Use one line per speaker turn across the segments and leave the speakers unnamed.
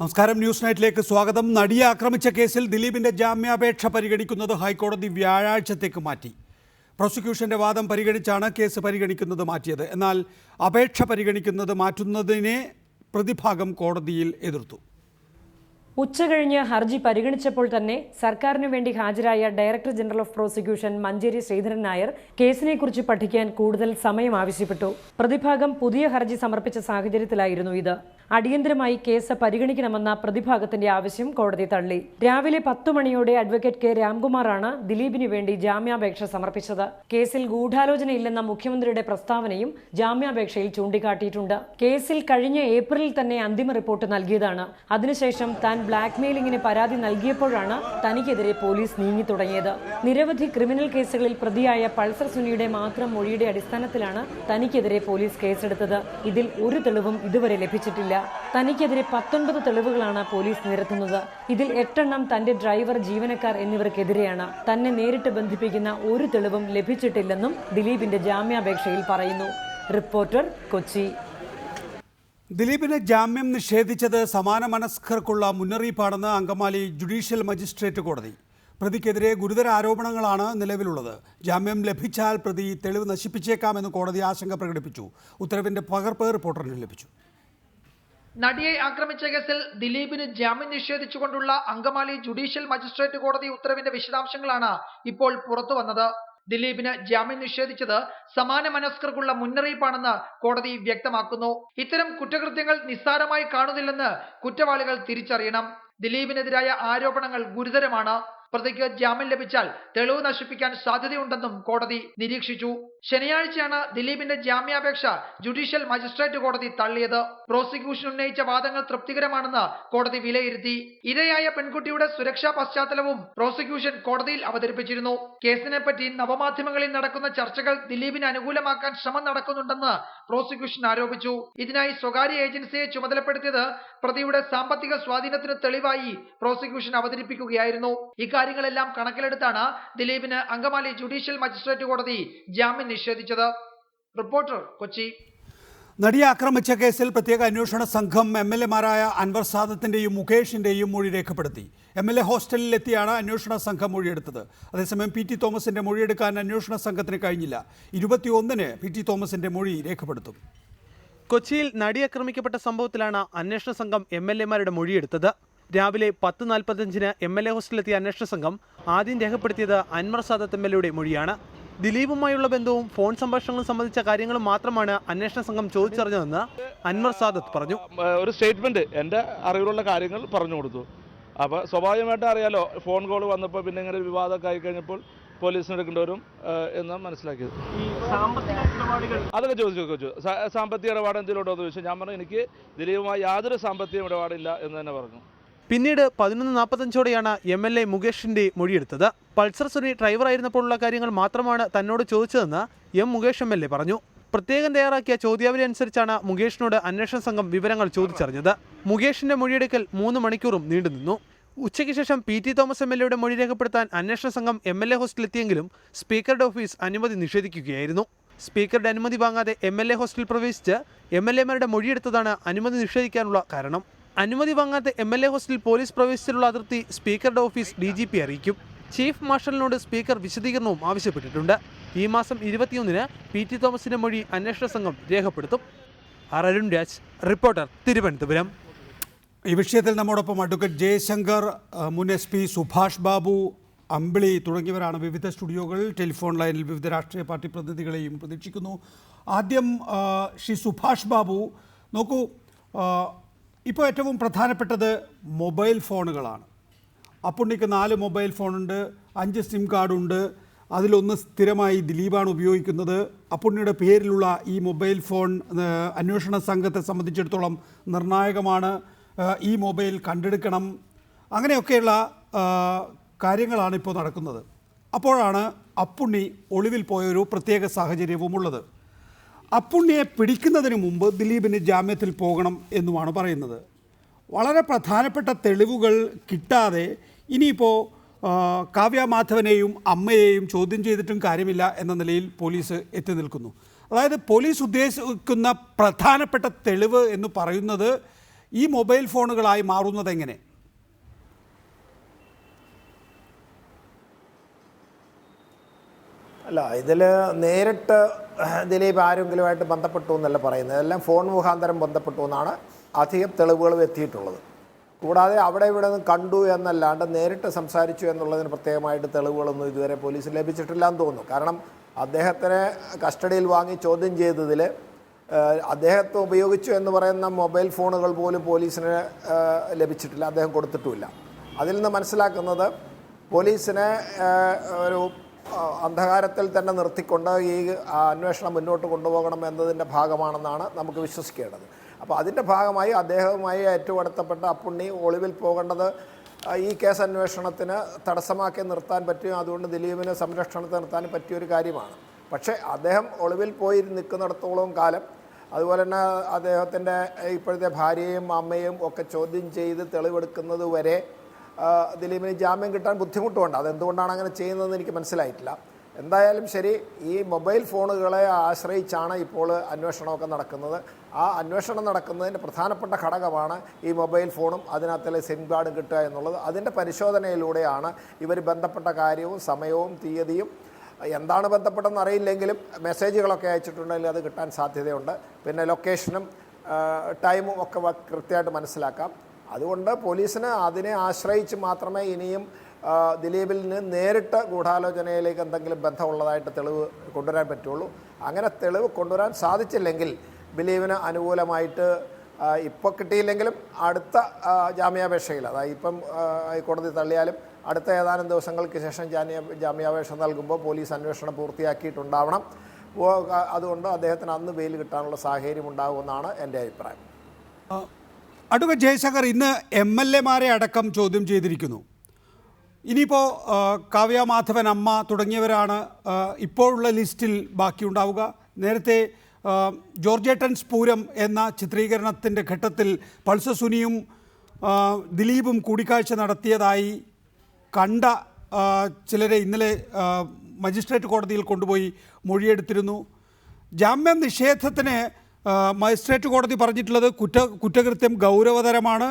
നമസ്കാരം. ന്യൂസ് നൈറ്റിലേക്ക് സ്വാഗതം. നടിയെ ആക്രമിച്ച കേസിൽ ദിലീപിന്റെ ജാമ്യാപേക്ഷ പരിഗണിക്കുന്നത് ഹൈക്കോടതി വ്യാഴാഴ്ചത്തേക്ക് മാറ്റി. പ്രോസിക്യൂഷന്റെ വാദം പരിഗണിച്ചാണ് കേസ് പരിഗണിക്കുന്നത് മാറ്റിയത്. എന്നാൽ അപേക്ഷ പരിഗണിക്കുന്നത് മാറ്റുന്നതിനെ പ്രതിഭാഗം കോടതിയിൽ എതിർത്തു.
ഉച്ചകഴിഞ്ഞ് ഹർജി പരിഗണിച്ചപ്പോൾ തന്നെ സർക്കാരിനു വേണ്ടി ഹാജരായ director general of prosecution Manjeri Sreedharan Nair കേസിനെക്കുറിച്ച് പഠിക്കാൻ കൂടുതൽ സമയം ആവശ്യപ്പെട്ടു. പ്രതിഭാഗം പുതിയ ഹർജി സമർപ്പിച്ച സാഹചര്യത്തിലായിരുന്നു ഇത്. അടിയന്തരമായി കേസ് പരിഗണിക്കണമെന്ന പ്രതിഭാഗത്തിന്റെ ആവശ്യം കോടതി തള്ളി. രാവിലെ 10 മണിയോടെ അഡ്വക്കേറ്റ് കെ രാംകുമാറാണ് ദിലീപിന് വേണ്ടി ജാമ്യാപേക്ഷ സമർപ്പിച്ചത്. കേസിൽ ഗൂഢാലോചനയില്ലെന്ന മുഖ്യമന്ത്രിയുടെ പ്രസ്താവനയും ജാമ്യാപേക്ഷയിൽ ചൂണ്ടിക്കാട്ടിയിട്ടുണ്ട്. കേസിൽ കഴിഞ്ഞ ഏപ്രിലിൽ തന്നെ അന്തിമ റിപ്പോർട്ട് നൽകിയതാണ്. അതിനുശേഷം താൻ ബ്ലാക്ക്മെയിലിംഗിന് പരാതി നൽകിയപ്പോഴാണ് തനിക്കെതിരെ പോലീസ് നീങ്ങി തുടങ്ങിയത്. നിരവധി ക്രിമിനൽ കേസുകളിൽ പ്രതിയായ പൾസർ സുനിയുടെ മാത്രം മൊഴിയുടെ അടിസ്ഥാനത്തിലാണ് തനിക്കെതിരെ പോലീസ് കേസെടുത്തത്. ഇതിൽ ഒരു തെളിവും ഇതുവരെ ലഭിച്ചിട്ടില്ല. തനിക്കെതിരെ 19 തെളിവുകളാണ് പോലീസ് നിരത്തുന്നത്. ഇതിൽ 8 എണ്ണം തന്റെ ഡ്രൈവർ, ജീവനക്കാർ എന്നിവർക്കെതിരെയാണ്. തന്നെ നേരിട്ട് ബന്ധിപ്പിക്കുന്ന ഒരു തെളിവും ലഭിച്ചിട്ടില്ലെന്നും ദിലീപിന്റെ ജാമ്യാപേക്ഷയിൽ പറയുന്നു. റിപ്പോർട്ടർ, കൊച്ചി.
ദിലീപിന് ജാമ്യം നിഷേധിച്ചത് സമാന മനസ്കർക്കുള്ള മുന്നറിയിപ്പാണെന്ന് അങ്കമാലി ജുഡീഷ്യൽ മജിസ്ട്രേറ്റ് കോടതി. പ്രതിക്കെതിരെ ഗുരുതര ആരോപണങ്ങളാണ് നിലവിലുള്ളത്. ജാമ്യം ലഭിച്ചാൽ പ്രതി തെളിവ് നശിപ്പിച്ചേക്കാമെന്ന് കോടതി ആശങ്ക പ്രകടിപ്പിച്ചു. ഉത്തരവിന്റെ പകർപ്പ് റിപ്പോർട്ടറിന് ലഭിച്ചു.
നടിയെ ആക്രമിച്ച കേസിൽ ദിലീപിന് ജാമ്യം നിഷേധിച്ചുകൊണ്ടുള്ള അങ്കമാലി ജുഡീഷ്യൽ മജിസ്ട്രേറ്റ് കോടതി ഉത്തരവിന്റെ വിശദാംശങ്ങളാണ് ഇപ്പോൾ പുറത്തു വന്നത്. ദിലീപിന് ജാമ്യം നിഷേധിച്ചത് സമാന മനസ്കർക്കുള്ള മുന്നറിയിപ്പാണെന്ന് കോടതി വ്യക്തമാക്കുന്നു. ഇത്തരം കുറ്റകൃത്യങ്ങൾ നിസ്സാരമായി കാണുന്നില്ലെന്ന് കുറ്റവാളികൾ തിരിച്ചറിയണം. ദിലീപിനെതിരായ ആരോപണങ്ങൾ ഗുരുതരമാണ്. പ്രതിക്ക് ജാമ്യം ലഭിച്ചാൽ തെളിവ് നശിപ്പിക്കാൻ സാധ്യതയുണ്ടെന്നും കോടതി നിരീക്ഷിച്ചു. ശനിയാഴ്ചയാണ് ദിലീപിന്റെ ജാമ്യാപേക്ഷ ജുഡീഷ്യൽ മജിസ്ട്രേറ്റ് കോടതി തള്ളിയത്. പ്രോസിക്യൂഷൻ ഉന്നയിച്ച വാദങ്ങൾ തൃപ്തികരമാണെന്ന് കോടതി വിലയിരുത്തി. ഇരയായ പെൺകുട്ടിയുടെ സുരക്ഷാ പശ്ചാത്തലവും പ്രോസിക്യൂഷൻ കോടതിയിൽ അവതരിപ്പിച്ചിരുന്നു. കേസിനെ പറ്റി നവമാധ്യമങ്ങളിൽ നടക്കുന്ന ചർച്ചകൾ ദിലീപിന് അനുകൂലമാക്കാൻ ശ്രമം നടക്കുന്നുണ്ടെന്ന് പ്രോസിക്യൂഷൻ ആരോപിച്ചു. ഇതിനായി സ്വകാര്യ ഏജൻസിയെ ചുമതലപ്പെടുത്തിയത് പ്രതിയുടെ സാമ്പത്തിക സ്വാധീനത്തിന് തെളിവായി പ്രോസിക്യൂഷൻ അവതരിപ്പിക്കുകയായിരുന്നു. ഇക്കാര്യങ്ങളെല്ലാം കണക്കിലെടുത്താണ് ദിലീപിന് അങ്കമാലി ജുഡീഷ്യൽ മജിസ്ട്രേറ്റ് കോടതി ജാമ്യം നിഷേധിച്ചത്. റിപ്പോർട്ടർ, കൊച്ചി.
നടിയെ ആക്രമിച്ച കേസിൽ പ്രത്യേക അന്വേഷണ സംഘം MLA-മാരായ അൻവർ സാദത്തിന്റെയും മുകേഷിന്റെയും മൊഴി രേഖപ്പെടുത്തി. MLA ഹോസ്റ്റലിലെത്തിയാണ് അന്വേഷണ സംഘം മൊഴിയെടുത്തത്. അതേസമയം PT തോമസിന്റെ മൊഴിയെടുക്കാൻ അന്വേഷണ സംഘത്തിന് കഴിഞ്ഞില്ല. 21-ന് PT തോമസിന്റെ മൊഴി രേഖപ്പെടുത്തും.
കൊച്ചിയിൽ നടി ആക്രമിക്കപ്പെട്ട സംഭവത്തിലാണ് അന്വേഷണ സംഘം MLA-മാരുടെ മൊഴിയെടുത്തത്. രാവിലെ 10:45-ന് MLA ഹോസ്റ്റലിലെത്തിയ അന്വേഷണ സംഘം ആദ്യം രേഖപ്പെടുത്തിയത് അൻവർ സാദത്ത് MLA-യുടെ മൊഴിയാണ്. ദിലീപുമായുള്ള ബന്ധവും ഫോൺ സംഭാഷണങ്ങളും സംബന്ധിച്ച കാര്യങ്ങളും മാത്രമാണ് അന്വേഷണ സംഘം ചോദിച്ചറിഞ്ഞതെന്ന് അൻവർ സാദത്ത് പറഞ്ഞു.
ഒരു സ്റ്റേറ്റ്മെന്റ് എൻ്റെ അറിവിലുള്ള കാര്യങ്ങൾ പറഞ്ഞു കൊടുത്തു. അപ്പോൾ സ്വാഭാവികമായിട്ട് അറിയാലോ, ഫോൺ കോൾ വന്നപ്പോൾ പിന്നെ ഇങ്ങനെ ഒരു വിവാദമൊക്കെ ആയി കഴിഞ്ഞപ്പോൾ പോലീസിന് എടുക്കേണ്ടി വരും എന്ന് മനസ്സിലാക്കിയത്. അതൊക്കെ ചോദിച്ചു. സാമ്പത്തിക ഇടപാട് എന്തെങ്കിലും ഉണ്ടോ എന്ന് ചോദിച്ചു. ഞാൻ പറഞ്ഞു എനിക്ക് ദിലീപുമായി യാതൊരു സാമ്പത്തിക ഇടപാടില്ല എന്ന് തന്നെ പറഞ്ഞു.
പിന്നീട് 11:45-ഓടെയാണ് MLA മുകേഷിന്റെ മൊഴിയെടുത്തത്. പൾസർ സുനി ഡ്രൈവറായിരുന്നപ്പോഴുള്ള കാര്യങ്ങൾ മാത്രമാണ് തന്നോട് ചോദിച്ചതെന്ന് മുകേഷ് MLA പറഞ്ഞു. പ്രത്യേകം തയ്യാറാക്കിയ ചോദ്യാവലി അനുസരിച്ചാണ് മുകേഷിനോട് അന്വേഷണ സംഘം വിവരങ്ങൾ ചോദിച്ചറിഞ്ഞത്. മുകേഷിന്റെ മൊഴിയെടുക്കൽ 3 മണിക്കൂറും നീണ്ടുനിന്നു. ഉച്ചയ്ക്ക് ശേഷം PT തോമസ് MLA-യുടെ മൊഴി രേഖപ്പെടുത്താൻ അന്വേഷണ സംഘം MLA ഹോസ്റ്റലിലെത്തിയെങ്കിലും സ്പീക്കറുടെ ഓഫീസ് അനുമതി നിഷേധിക്കുകയായിരുന്നു. സ്പീക്കറുടെ അനുമതി വാങ്ങാതെ MLA ഹോസ്റ്റലിൽ പ്രവേശിച്ച് MLA-മാരുടെ മൊഴിയെടുത്തതാണ് അനുമതി നിഷേധിക്കാനുള്ള കാരണം. അനുമതി വാങ്ങാതെ MLA ഹോസ്റ്റലിൽ പോലീസ് പ്രവേശിച്ചിട്ടുള്ള അതിർത്തി സ്പീക്കറുടെ ഓഫീസ് DGP അറിയിക്കും. ചീഫ് മാർഷലിനോട് സ്പീക്കർ വിശദീകരണവും ആവശ്യപ്പെട്ടിട്ടുണ്ട്. ഈ മാസം 21-ന് PT തോമസിന്റെ മൊഴി അന്വേഷണ സംഘം രേഖപ്പെടുത്തും. അരുൺ രാജ്, റിപ്പോർട്ടർ, തിരുവനന്തപുരം.
ഈ വിഷയത്തിൽ നമ്മോടൊപ്പം അഡ്വക്കേറ്റ് ജയശങ്കർ, മുൻ SP സുഭാഷ് ബാബു, അമ്പിളി തുടങ്ങിയവരാണ് വിവിധ സ്റ്റുഡിയോകളിൽ. ടെലിഫോൺ ലൈനിൽ വിവിധ രാഷ്ട്രീയ പാർട്ടി പ്രതിനിധികളെയും പ്രതീക്ഷിക്കുന്നു. ആദ്യം ശ്രീ സുഭാഷ് ബാബു, നോക്കൂ, ഇപ്പോൾ ഏറ്റവും പ്രധാനപ്പെട്ടത് മൊബൈൽ ഫോണുകളാണ്. അപ്പുണ്ണിക്ക് 4 മൊബൈൽ ഫോണുണ്ട്, 5 സിം കാർഡുണ്ട്. അതിലൊന്ന് സ്ഥിരമായി ദിലീപാണ് ഉപയോഗിക്കുന്നത്. അപ്പുണ്ണിയുടെ പേരിലുള്ള ഈ മൊബൈൽ ഫോൺ അന്വേഷണ സംഘത്തെ സംബന്ധിച്ചിടത്തോളം നിർണായകമാണ്. ഈ മൊബൈൽ കണ്ടെടുക്കണം, അങ്ങനെയൊക്കെയുള്ള കാര്യങ്ങളാണ് ഇപ്പോൾ നടക്കുന്നത്. അപ്പോഴാണ് അപ്പുണ്ണി ഒളിവിൽ പോയൊരു പ്രത്യേക സാഹചര്യവുമുള്ളത്. അപ്പുണ്ണിയെ പിടിക്കുന്നതിന് മുമ്പ് ദിലീപിന് ജാമ്യത്തിൽ പോകണം എന്നുമാണ് പറയുന്നത്. വളരെ പ്രധാനപ്പെട്ട തെളിവുകൾ കിട്ടാതെ ഇനിയിപ്പോൾ കാവ്യ മാധവനെയും അമ്മയെയും ചോദ്യം ചെയ്തിട്ടും കാര്യമില്ല എന്ന നിലയിൽ പോലീസ് എത്തി നിൽക്കുന്നു. അതായത് പോലീസ് ഉദ്ദേശിക്കുന്ന പ്രധാനപ്പെട്ട തെളിവ് എന്ന് പറയുന്നത് ഈ മൊബൈൽ ഫോണുകളായി മാറുന്നത് എങ്ങനെ?
അല്ല, ഇതിൽ നേരിട്ട് ദിലീപ് ആരെങ്കിലുമായിട്ട് ബന്ധപ്പെട്ടു എന്നല്ല പറയുന്നത്. ഇതെല്ലാം ഫോൺ മുഖാന്തരം ബന്ധപ്പെട്ടു എന്നാണ് അധികം തെളിവുകളും എത്തിയിട്ടുള്ളത്. കൂടാതെ അവിടെ ഇവിടെ നിന്ന് കണ്ടു എന്നല്ലാണ്ട് നേരിട്ട് സംസാരിച്ചു എന്നുള്ളതിന് പ്രത്യേകമായിട്ട് തെളിവുകളൊന്നും ഇതുവരെ പോലീസിന് ലഭിച്ചിട്ടില്ല എന്ന് തോന്നുന്നു. കാരണം അദ്ദേഹത്തിനെ കസ്റ്റഡിയിൽ വാങ്ങി ചോദ്യം ചെയ്തതിൽ അദ്ദേഹത്തെ ഉപയോഗിച്ചു എന്ന് പറയുന്ന മൊബൈൽ ഫോണുകൾ പോലും പോലീസിന് ലഭിച്ചിട്ടില്ല, അദ്ദേഹം കൊടുത്തിട്ടുമില്ല. അതിൽ നിന്ന് മനസ്സിലാക്കുന്നത് പോലീസിനെ ഒരു അന്ധകാരത്തിൽ തന്നെ നിർത്തിക്കൊണ്ട് ഈ അന്വേഷണം മുന്നോട്ട് കൊണ്ടുപോകണം എന്നതിൻ്റെ ഭാഗമാണെന്നാണ് നമുക്ക് വിശ്വസിക്കേണ്ടത്. അപ്പോൾ അതിൻ്റെ ഭാഗമായി അദ്ദേഹവുമായി ഏറ്റവും അടുത്തപ്പെട്ട അപ്പുണ്ണി ഒളിവിൽ പോകേണ്ടത് ഈ കേസ് അന്വേഷണത്തിന് തടസ്സമാക്കി നിർത്താൻ പറ്റും. അതുകൊണ്ട് ദിലീപിന് സംരക്ഷണത്തിൽ നിർത്താൻ പറ്റിയൊരു കാര്യമാണ്. പക്ഷേ അദ്ദേഹം ഒളിവിൽ പോയി നിൽക്കുന്നിടത്തോളം കാലം, അതുപോലെ തന്നെ അദ്ദേഹത്തിൻ്റെ ഇപ്പോഴത്തെ ഭാര്യയും അമ്മയും ഒക്കെ ചോദ്യം ചെയ്ത് തെളിവെടുക്കുന്നത് വരെ ദിലീപിന് ജാമ്യം കിട്ടാൻ ബുദ്ധിമുട്ടുമുണ്ട്. അതെന്തുകൊണ്ടാണ് അങ്ങനെ ചെയ്യുന്നതെന്ന് എനിക്ക് മനസ്സിലായിട്ടില്ല. എന്തായാലും ശരി, ഈ മൊബൈൽ ഫോണുകളെ ആശ്രയിച്ചാണ് ഇപ്പോൾ അന്വേഷണമൊക്കെ നടക്കുന്നത്. ആ അന്വേഷണം നടക്കുന്നതിൻ്റെ പ്രധാനപ്പെട്ട ഘടകമാണ് ഈ മൊബൈൽ ഫോണും അതിനകത്തുള്ള സിം കാർഡും കിട്ടുക എന്നുള്ളത്. അതിൻ്റെ പരിശോധനയിലൂടെയാണ് ഇവർ ബന്ധപ്പെട്ട കാര്യവും സമയവും തീയതിയും എന്താണ് ബന്ധപ്പെട്ടെന്ന് അറിയില്ലെങ്കിലും മെസ്സേജുകളൊക്കെ അയച്ചിട്ടുണ്ടെങ്കിൽ അത് കിട്ടാൻ സാധ്യതയുണ്ട്. പിന്നെ ലൊക്കേഷനും ടൈമും ഒക്കെ കൃത്യമായിട്ട് മനസ്സിലാക്കാം. അതുകൊണ്ട് പോലീസിന് അതിനെ ആശ്രയിച്ച് മാത്രമേ ഇനിയും ദിലീപിൽ നിന്ന് നേരിട്ട് ഗൂഢാലോചനയിലേക്ക് എന്തെങ്കിലും ബന്ധമുള്ളതായിട്ട് തെളിവ് കൊണ്ടുവരാൻ പറ്റുള്ളൂ. അങ്ങനെ തെളിവ് കൊണ്ടുവരാൻ സാധിച്ചില്ലെങ്കിൽ ദിലീപിന് അനുകൂലമായിട്ട് ഇപ്പോൾ കിട്ടിയില്ലെങ്കിലും അടുത്ത ജാമ്യാപേക്ഷയിൽ, അതായത് ഇപ്പം ഹൈക്കോടതി തള്ളിയാലും അടുത്ത ഏതാനും ദിവസങ്ങൾക്ക് ശേഷം ജാമ്യാപേക്ഷ നൽകുമ്പോൾ പോലീസ് അന്വേഷണം പൂർത്തിയാക്കിയിട്ടുണ്ടാവണം. അതുകൊണ്ട് അദ്ദേഹത്തിന് അന്ന് ബെയിൽ കിട്ടാനുള്ള സാഹചര്യം ഉണ്ടാകുമെന്നാണ് എൻ്റെ അഭിപ്രായം.
അഡ്വക്കേറ്റ് ജയശങ്കർ, ഇന്ന് MLA-മാരെ അടക്കം ചോദ്യം ചെയ്തിരിക്കുന്നു. ഇനിയിപ്പോൾ കാവ്യ മാധവൻ അമ്മ തുടങ്ങിയവരാണ് ഇപ്പോഴുള്ള ലിസ്റ്റിൽ ബാക്കിയുണ്ടാവുക. നേരത്തെ ജോർജേട്ടൻ സ്പൂരം എന്ന ചിത്രീകരണത്തിൻ്റെ ഘട്ടത്തിൽ പൾസർ സുനിയും ദിലീപും കൂടിക്കാഴ്ച നടത്തിയതായി കണ്ട ചിലരെ ഇന്നലെ മജിസ്ട്രേറ്റ് കോടതിയിൽ കൊണ്ടുപോയി മൊഴിയെടുത്തിരുന്നു. ജാമ്യം നിഷേധത്തിന് മജിസ്ട്രേറ്റ് കോടതി പറഞ്ഞിട്ടുള്ളത് കുറ്റകൃത്യം ഗൗരവതരമാണ്,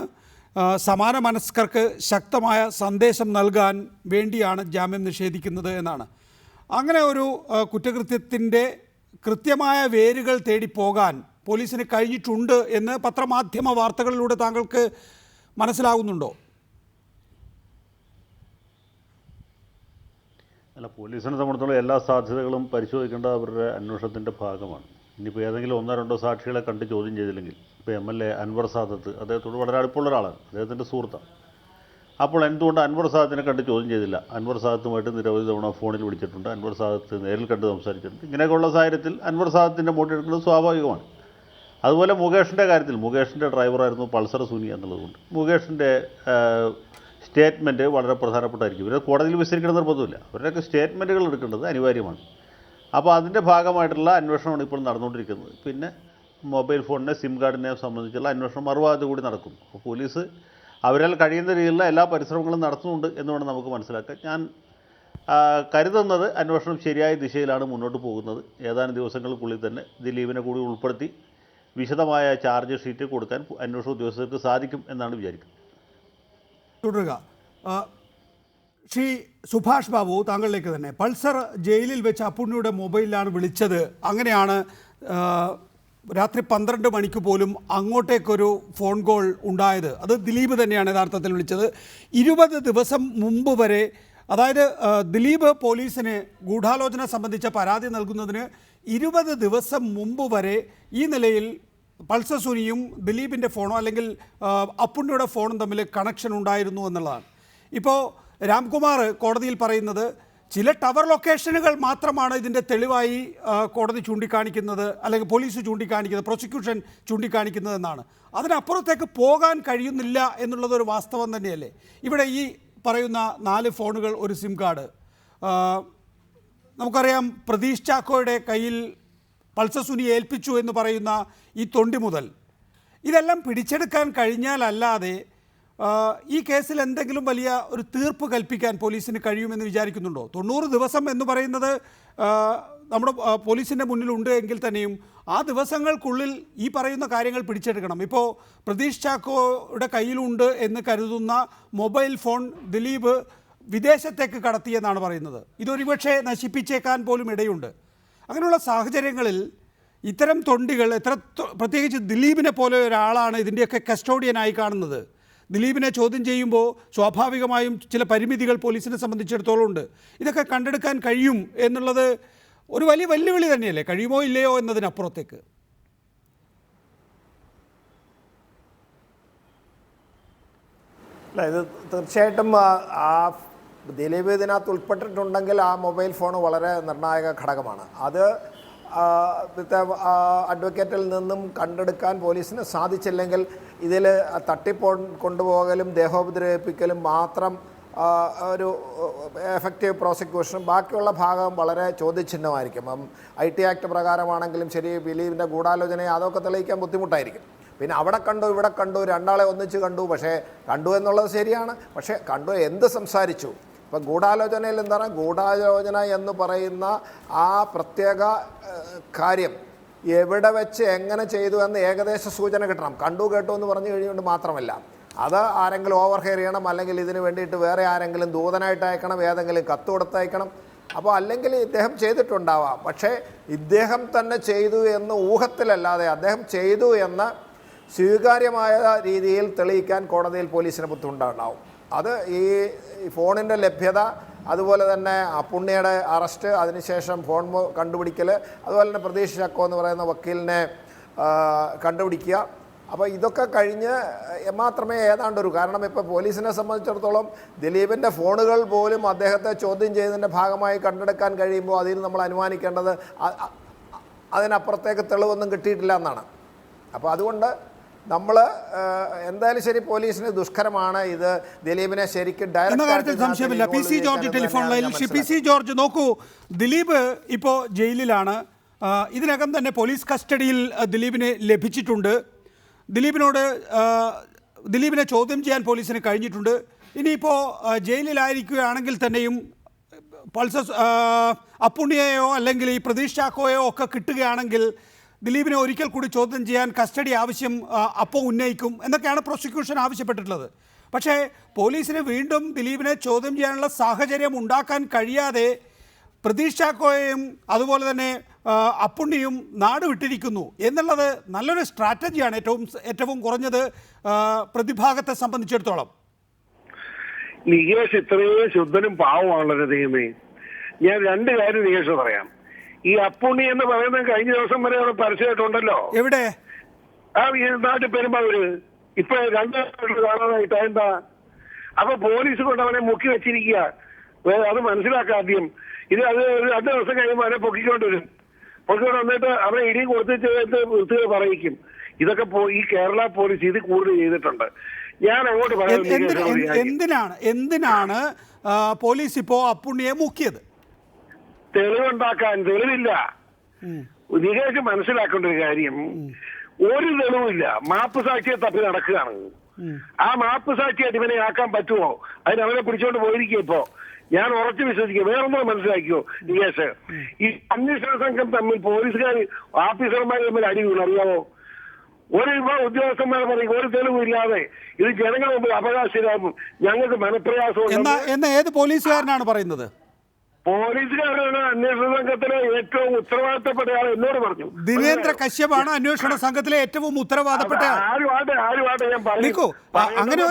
സമാന മനസ്കർക്ക് ശക്തമായ സന്ദേശം നൽകാൻ വേണ്ടിയാണ് ജാമ്യം നിഷേധിക്കുന്നത് എന്നാണ്. അങ്ങനെ ഒരു കുറ്റകൃത്യത്തിൻ്റെ കൃത്യമായ വേരുകൾ തേടി പോകാൻ പോലീസിന് കഴിഞ്ഞിട്ടുണ്ട് എന്ന് പത്രമാധ്യമ വാർത്തകളിലൂടെ താങ്കൾക്ക് മനസ്സിലാകുന്നുണ്ടോ?
അല്ല, പോലീസിനെ സംബന്ധിച്ചുള്ള എല്ലാ സാധ്യതകളും പരിശോധിക്കേണ്ട അവരുടെ അന്വേഷണത്തിൻ്റെ ഭാഗമാണ്. ഇനിയിപ്പോൾ ഏതെങ്കിലും ഒന്നോ രണ്ടോ സാക്ഷികളെ കണ്ട് ചോദ്യം ചെയ്തില്ലെങ്കിൽ, ഇപ്പോൾ MLA അൻവർ സാദത്ത് അദ്ദേഹത്തോട് വളരെ അടുപ്പമുള്ള ഒരാളാണ്, അദ്ദേഹത്തിൻ്റെ സുഹൃത്താണ്. അപ്പോൾ എന്തുകൊണ്ട് അൻവർ സാദത്തിനെ കണ്ട് ചോദ്യം ചെയ്തില്ല? അൻവർ സാദത്തുമായിട്ട് നിരവധി തവണ ഫോണിൽ വിളിച്ചിട്ടുണ്ട്, അൻവർ സാദത്ത് നേരിൽ കണ്ട് സംസാരിച്ചിട്ടുണ്ട്. ഇങ്ങനെയൊക്കെയുള്ള സാഹചര്യത്തിൽ അൻവർ സാദത്തിൻ്റെ മൊഴിയെടുക്കുന്നത് സ്വാഭാവികമാണ്. അതുപോലെ മുകേഷിൻ്റെ കാര്യത്തിൽ, മുകേഷിൻ്റെ ഡ്രൈവറായിരുന്നു പൾസർ സുനി എന്നുള്ളതുകൊണ്ട് മുകേഷിൻ്റെ സ്റ്റേറ്റ്മെൻറ്റ് വളരെ പ്രധാനപ്പെട്ടായിരിക്കും. ഇവരെ കോടതിയിൽ വിസ്തരിക്കേണ്ട നിർബന്ധമില്ല, അവരുടെയൊക്കെ സ്റ്റേറ്റ്മെൻറ്റുകൾ എടുക്കേണ്ടത് അനിവാര്യമാണ്. അപ്പോൾ അതിൻ്റെ ഭാഗമായിട്ടുള്ള അന്വേഷണമാണ് ഇപ്പോൾ നടന്നുകൊണ്ടിരിക്കുന്നത്. പിന്നെ മൊബൈൽ ഫോണിനെ സിം കാർഡിനെ സംബന്ധിച്ചുള്ള അന്വേഷണം മറുഭാഗത്ത് കൂടി നടക്കുന്നു. അപ്പോൾ പോലീസ് അവരാൽ കഴിയുന്ന രീതിയിലുള്ള എല്ലാ പരിശ്രമങ്ങളും നടത്തുന്നുണ്ട് എന്ന് വേണം നമുക്ക് മനസ്സിലാക്കാൻ. ഞാൻ കരുതുന്നത് അന്വേഷണം ശരിയായ ദിശയിലാണ് മുന്നോട്ട് പോകുന്നത്. ഏതാനും ദിവസങ്ങൾക്കുള്ളിൽ തന്നെ ദിലീപിനെ കൂടി ഉൾപ്പെടുത്തി വിശദമായ ചാർജ് ഷീറ്റ് കൊടുക്കാൻ അന്വേഷണ ഉദ്യോഗസ്ഥർക്ക് സാധിക്കും എന്നാണ് വിചാരിക്കുന്നത്.
തുടരുക. ശ്രീ സുഭാഷ് ബാബു, താങ്കളിലേക്ക് തന്നെ. പൾസർ ജയിലിൽ വെച്ച് അപ്പുണ്ണിയുടെ മൊബൈലിലാണ് വിളിച്ചത്. അങ്ങനെയാണ് രാത്രി 12 മണിക്ക് പോലും അങ്ങോട്ടേക്കൊരു ഫോൺ കോൾ ഉണ്ടായത്. അത് ദിലീപ് തന്നെയാണ് യഥാർത്ഥത്തിൽ വിളിച്ചത്. 20 ദിവസം മുമ്പ് വരെ, അതായത് ദിലീപ് പോലീസിന് ഗൂഢാലോചന സംബന്ധിച്ച പരാതി നൽകുന്നതിന് 20 ദിവസം മുമ്പ് വരെ ഈ നിലയിൽ പൾസർ സുനിയും ദിലീപിൻ്റെ ഫോണോ അല്ലെങ്കിൽ അപ്പുണ്ണിയുടെ ഫോണും തമ്മിൽ കണക്ഷൻ ഉണ്ടായിരുന്നു എന്നുള്ളതാണ്. ഇപ്പോൾ രാംകുമാർ കോടതിയിൽ പറയുന്നത് ചില ടവർ ലൊക്കേഷനുകൾ മാത്രമാണ് ഇതിൻ്റെ തെളിവായി കോടതി ചൂണ്ടിക്കാണിക്കുന്നത്, അല്ലെങ്കിൽ പോലീസ് ചൂണ്ടിക്കാണിക്കുന്നത്, പ്രോസിക്യൂഷൻ ചൂണ്ടിക്കാണിക്കുന്നതെന്നാണ്. അതിനപ്പുറത്തേക്ക് പോകാൻ കഴിയുന്നില്ല എന്നുള്ളതൊരു വാസ്തവം തന്നെയല്ലേ? ഇവിടെ ഈ പറയുന്ന 4 ഫോണുകൾ, ഒരു സിം കാർഡ്, നമുക്കറിയാം പ്രതീഷ് ചാക്കോയുടെ കയ്യിൽ പൾസർ സുനി ഏൽപ്പിച്ചു എന്ന് പറയുന്ന ഈ തൊണ്ടി മുതൽ, ഇതെല്ലാം പിടിച്ചെടുക്കാൻ കഴിഞ്ഞാലല്ലാതെ ഈ കേസിൽ എന്തെങ്കിലും വലിയ ഒരു തീർപ്പ് കൽപ്പിക്കാൻ പോലീസിന് കഴിയുമെന്ന് വിചാരിക്കുന്നുണ്ടോ? 90 ദിവസം എന്ന് പറയുന്നത് നമ്മുടെ പോലീസിൻ്റെ മുന്നിലുണ്ട് എങ്കിൽ തന്നെയും ആ ദിവസങ്ങൾക്കുള്ളിൽ ഈ പറയുന്ന കാര്യങ്ങൾ പിടിച്ചെടുക്കണം. ഇപ്പോൾ പ്രതീഷ് ചാക്കോയുടെ കയ്യിലുണ്ട് എന്ന് കരുതുന്ന മൊബൈൽ ഫോൺ ദിലീപ് വിദേശത്തേക്ക് കടത്തിയെന്നാണ് പറയുന്നത്. ഇതൊരുപക്ഷെ നശിപ്പിച്ചേക്കാൻ പോലും ഇടയുണ്ട്. അങ്ങനെയുള്ള സാഹചര്യങ്ങളിൽ ഇത്തരം തൊണ്ടികൾ പ്രത്യേകിച്ച് ദിലീപിനെ പോലെ ഒരാളാണ് ഇതിൻ്റെയൊക്കെ കസ്റ്റോഡിയനായി കാണുന്നത്. ദിലീപിനെ ചോദ്യം ചെയ്യുമ്പോൾ സ്വാഭാവികമായും ചില പരിമിതികൾ പോലീസിനെ സംബന്ധിച്ചിടത്തോളം ഉണ്ട്. ഇതൊക്കെ കണ്ടെടുക്കാൻ കഴിയും എന്നുള്ളത് ഒരു വലിയ വെല്ലുവിളി തന്നെയല്ലേ, കഴിയുമോ ഇല്ലയോ എന്നതിനപ്പുറത്തേക്ക്?
അല്ല, ഇത് തീർച്ചയായിട്ടും ആ ദിലീപ് ഇതിനകത്ത് ഉൾപ്പെട്ടിട്ടുണ്ടെങ്കിൽ ആ മൊബൈൽ ഫോൺ വളരെ നിർണായക ഘടകമാണ്. അത് അഡ്വക്കേറ്റിൽ നിന്നും കണ്ടെടുക്കാൻ പോലീസിന് സാധിച്ചില്ലെങ്കിൽ ഇതിൽ തട്ടിപ്പോ കൊണ്ടുപോകലും ദേഹോപദ്രവിപ്പിക്കലും മാത്രം ഒരു എഫക്റ്റീവ് പ്രോസിക്യൂഷനും ബാക്കിയുള്ള ഭാഗം വളരെ ചോദ്യചിഹ്നമായിരിക്കും. IT ആക്ട് പ്രകാരമാണെങ്കിലും ശരി, ദിലീപിൻ്റെ ഗൂഢാലോചനയെ അതൊക്കെ തെളിയിക്കാൻ ബുദ്ധിമുട്ടായിരിക്കും. പിന്നെ അവിടെ കണ്ടു ഇവിടെ കണ്ടു, രണ്ടാളെ ഒന്നിച്ച് കണ്ടു, പക്ഷേ കണ്ടു എന്നുള്ളത് ശരിയാണ്. പക്ഷേ കണ്ടു എന്ത് സംസാരിച്ചു? ഇപ്പം ഗൂഢാലോചനയിൽ എന്താണ്, ഗൂഢാലോചന എന്ന് പറയുന്ന ആ പ്രത്യേക കാര്യം എവിടെ വെച്ച് എങ്ങനെ ചെയ്തു എന്ന് ഏകദേശ സൂചന കിട്ടണം. കണ്ടു കേട്ടു എന്ന് പറഞ്ഞു കഴിഞ്ഞുകൊണ്ട് മാത്രമല്ല, അത് ആരെങ്കിലും ഓവർ ഹെയർ ചെയ്യണം, അല്ലെങ്കിൽ ഇതിന് വേണ്ടിയിട്ട് വേറെ ആരെങ്കിലും ദൂതനായിട്ട് അയക്കണം, ഏതെങ്കിലും കത്ത് കൊടുത്തയക്കണം. അപ്പോൾ അല്ലെങ്കിൽ ഇദ്ദേഹം ചെയ്തിട്ടുണ്ടാവാം, പക്ഷേ ഇദ്ദേഹം തന്നെ ചെയ്തു എന്ന് ഊഹത്തിലല്ലാതെ അദ്ദേഹം ചെയ്തു എന്ന് സ്വീകാര്യമായ രീതിയിൽ തെളിയിക്കാൻ കോടതിയിൽ പോലീസിന് ബുദ്ധിമുട്ടുണ്ടാവും. അത് ഈ ഫോണിൻ്റെ ലഭ്യത, അതുപോലെ തന്നെ പുണ്യയുടെ അറസ്റ്റ്, അതിനുശേഷം ഫോൺ കണ്ടുപിടിക്കൽ, അതുപോലെ തന്നെ പ്രതീഷ് ചാക്കോ എന്ന് പറയുന്ന വക്കീലിനെ കണ്ടുപിടിക്കുക. അപ്പോൾ ഇതൊക്കെ കഴിഞ്ഞ് മാത്രമേ ഏതാണ്ടൊരു, കാരണം ഇപ്പോൾ പോലീസിനെ സംബന്ധിച്ചിടത്തോളം ദിലീപിൻ്റെ ഫോണുകൾ പോലും അദ്ദേഹത്തെ ചോദ്യം ചെയ്തതിൻ്റെ ഭാഗമായി കണ്ടെടുക്കാൻ കഴിയുമ്പോൾ അതിന് നമ്മൾ അനുമാനിക്കേണ്ടത് അതിനപ്പുറത്തേക്ക് തെളിവൊന്നും കിട്ടിയിട്ടില്ല എന്നാണ്. അപ്പോൾ അതുകൊണ്ട് നമ്മൾ എന്തായാലും ശരി, പോലീസിന് ദുഷ്കരമാണ് ഇത് ദിലീപിനെ ശരിക്കും
ഡയറക്റ്റ് സംശയമില്ല. PC ജോർജ് ടെലിഫോൺ ലൈനിൽ. PC ജോർജ്, നോക്കൂ, ദിലീപ് ഇപ്പോൾ ജയിലിലാണ്. ഇതിനകം തന്നെ പോലീസ് കസ്റ്റഡിയിൽ ദിലീപിനെ ലഭിച്ചിട്ടുണ്ട്. ദിലീപിനെ ചോദ്യം ചെയ്യാൻ പോലീസിന് കഴിഞ്ഞിട്ടുണ്ട്. ഇനിയിപ്പോൾ ജയിലിലായിരിക്കുകയാണെങ്കിൽ തന്നെയും അപ്പുണ്ണിയെയോ അല്ലെങ്കിൽ ഈ പ്രതീഷ് ചാക്കോയോ ഒക്കെ കിട്ടുകയാണെങ്കിൽ ദിലീപിനെ ഒരിക്കൽ കൂടി ചോദ്യം ചെയ്യാൻ കസ്റ്റഡി ആവശ്യം അപ്പോൾ ഉന്നയിക്കും എന്നൊക്കെയാണ് പ്രോസിക്യൂഷൻ ആവശ്യപ്പെട്ടിട്ടുള്ളത്. പക്ഷേ പോലീസിന് വീണ്ടും ദിലീപിനെ ചോദ്യം ചെയ്യാനുള്ള സാഹചര്യം ഉണ്ടാക്കാൻ കഴിയാതെ പ്രതീഷ് ചാക്കോയെയും അതുപോലെ തന്നെ അപ്പുണ്ണിയും നാട് വിട്ടിരിക്കുന്നു എന്നുള്ളത് നല്ലൊരു സ്ട്രാറ്റജിയാണ്, ഏറ്റവും കുറഞ്ഞത് പ്രതിഭാഗത്തെ സംബന്ധിച്ചിടത്തോളം.
നികേഷ് ഇത്രയും ശുദ്ധനും പാവമാണല്ലോ ദൈവമേ. ഞാൻ രണ്ട് കാര്യം നികേഷ് പറയാം. ഈ അപ്പുണ്ണി എന്ന് പറയുന്നത് കഴിഞ്ഞ ദിവസം വരെ അവിടെ പരസ്യമായിട്ടുണ്ടല്ലോ.
എവിടെ?
നാട്ടിൽ പെരുമ്പാവൂര്. ഇപ്പൊ 2 കാണാനായിട്ട് എന്താ? അപ്പൊ പോലീസ് കൊണ്ട് അവനെ മുക്കി വെച്ചിരിക്കുക. അത് മനസ്സിലാക്കാം ആദ്യം. ഇത് അത് 2 ദിവസം കഴിയുമ്പോൾ അവനെ പൊക്കിക്കൊണ്ട് വന്നിട്ട് അവനെ ഇടിയും കൊടുത്തിട്ട് വൃത്തികൾ പറയിക്കും. ഇതൊക്കെ ഈ കേരള പോലീസ് ഇത് കൂടുതൽ ചെയ്തിട്ടുണ്ട്. ഞാൻ അങ്ങോട്ട് പറയാം,
എന്തിനാണ് പോലീസ് ഇപ്പോ അപ്പുണ്ണിയെ മുക്കിയത്?
തെളിവുണ്ടാക്കാൻ. തെളിവില്ല. നികേഷ് മനസ്സിലാക്കേണ്ട ഒരു കാര്യം, ഒരു തെളിവില്ല. മാപ്പ് സാക്ഷിയെ തപ്പി നടക്കുകയാണ്. ആ മാപ്പ് സാക്ഷിയായിട്ട് ഇവനെ ആക്കാൻ പറ്റുമോ? അതിന് അവനെ പിടിച്ചോണ്ട് പോയിരിക്കും. ഇപ്പോ ഞാൻ ഉറച്ചു വിശ്വസിക്കുക. വേറൊന്നും മനസ്സിലാക്കിയോ നികേഷ്? ഈ അന്വേഷണ സംഘം തമ്മിൽ പോലീസുകാർ ഓഫീസർമാർ തമ്മിൽ അടി വീണു, അറിയാമോ? ഒരു ഉദ്യോഗസ്ഥന്മാർ പറയും ഒരു തെളിവില്ലാതെ ഇത് ജനങ്ങൾ മുമ്പിൽ അവകാശരാകും, ഞങ്ങൾക്ക് മനപ്രയാസം.
ഏത് പോലീസുകാരനാണ് പറയുന്നത്?
പോലീസുകാരാണ് അന്വേഷണ സംഘത്തിലെ ഏറ്റവും ഉത്തരവാദിത്തപ്പെട്ട ആൾ എന്നോട് പറഞ്ഞു.
ദിനേന്ദ്ര കശ്യപാണ് അന്വേഷണ സംഘത്തിലെ ഏറ്റവും ഉത്തരവാദപ്പെട്ട ആൾ. അങ്ങനെ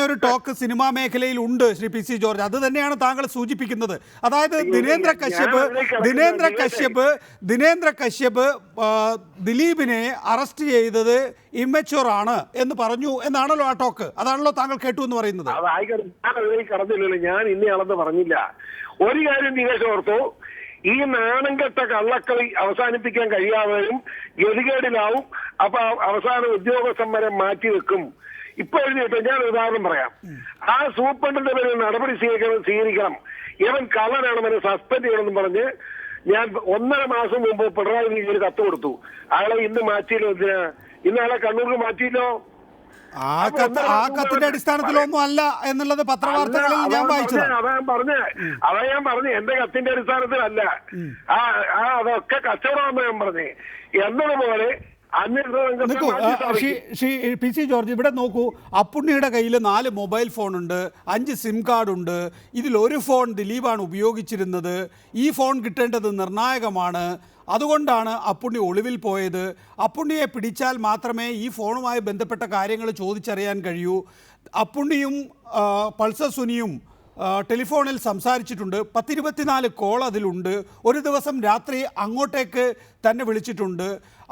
ഒരു ടോക്ക് സിനിമാ മേഖലയിൽ ഉണ്ട് ശ്രീ PC ജോർജ്. അത് തന്നെയാണ് താങ്കൾ സൂചിപ്പിക്കുന്നത്. അതായത് ദിനേന്ദ്ര കശ്യപ് ദിലീപിനെ അറസ്റ്റ് ചെയ്തത് ഇമ്മച്യൂർ ആണ് എന്ന് പറഞ്ഞു എന്നാണല്ലോ ആ ടോക്ക്. അതാണല്ലോ താങ്കൾ കേട്ടു എന്ന് പറയുന്നത്.
കടന്നില്ലല്ലോ, ഞാൻ ഇന്നയാളെന്ന് പറഞ്ഞില്ല. ഒരു കാര്യം നികേഷ് ഓർത്തു, ഈ നാണംകെട്ട കള്ളക്കളി അവസാനിപ്പിക്കാൻ കഴിയാതെയും ഗതികേടിലാവും. അപ്പൊ അവസാനം ഉദ്യോഗസ്ഥന്മാരെ മാറ്റിവെക്കും. ഇപ്പൊ എഴുതിയിട്ട് ഞാൻ ഉദാഹരണം പറയാം. ആ സൂപ്രണ്ടിന്റെ പേര് നടപടി സ്വീകരിക്കണം, ഇവൻ കള്ളനാണെന്ന് സസ്പെൻഡ് ചെയ്യണമെന്ന് പറഞ്ഞ് ഞാൻ 1.5 മാസം മുമ്പ് പിണറായി വിജയന് കത്ത് കൊടുത്തു. അയാളെ ഇന്ന് മാറ്റിയില്ലോ. ഇന്ന് അയാളെ കണ്ണൂർക്ക് മാറ്റിയില്ലോ.
ആ കത്തിന്റെ അടിസ്ഥാനത്തിലൊന്നും അല്ല എന്നുള്ളത് പത്രവാർത്തകളിൽ ഞാൻ വായിച്ചത്.
അതാ ഞാൻ പറഞ്ഞു എന്റെ കത്തിന്റെ അടിസ്ഥാനത്തിലല്ല. അതൊക്കെ കച്ചവടമാണെന്ന് ഞാൻ പറഞ്ഞേ. എന്നതുപോലെ
നോക്കൂ പി സി ജോർജ്, ഇവിടെ നോക്കൂ, അപ്പുണ്ണിയുടെ കയ്യിൽ 4 മൊബൈൽ ഫോണുണ്ട്, 5 സിം കാർഡുണ്ട്. ഇതിലൊരു ഫോൺ ദിലീപാണ് ഉപയോഗിച്ചിരുന്നത്. ഈ ഫോൺ കിട്ടേണ്ടത് നിർണായകമാണ്. അതുകൊണ്ടാണ് അപ്പുണ്ണി ഒളിവിൽ പോയത്. അപ്പുണ്ണിയെ പിടിച്ചാൽ മാത്രമേ ഈ ഫോണുമായി ബന്ധപ്പെട്ട കാര്യങ്ങൾ ചോദിച്ചറിയാൻ കഴിയൂ. അപ്പുണ്ണിയും പൾസർ സുനിയും ടെലിഫോണിൽ സംസാരിച്ചിട്ടുണ്ട്. 10-24 കോൾ അതിലുണ്ട്. ഒരു ദിവസം രാത്രി അങ്ങോട്ടേക്ക് തന്നെ വിളിച്ചിട്ടുണ്ട്.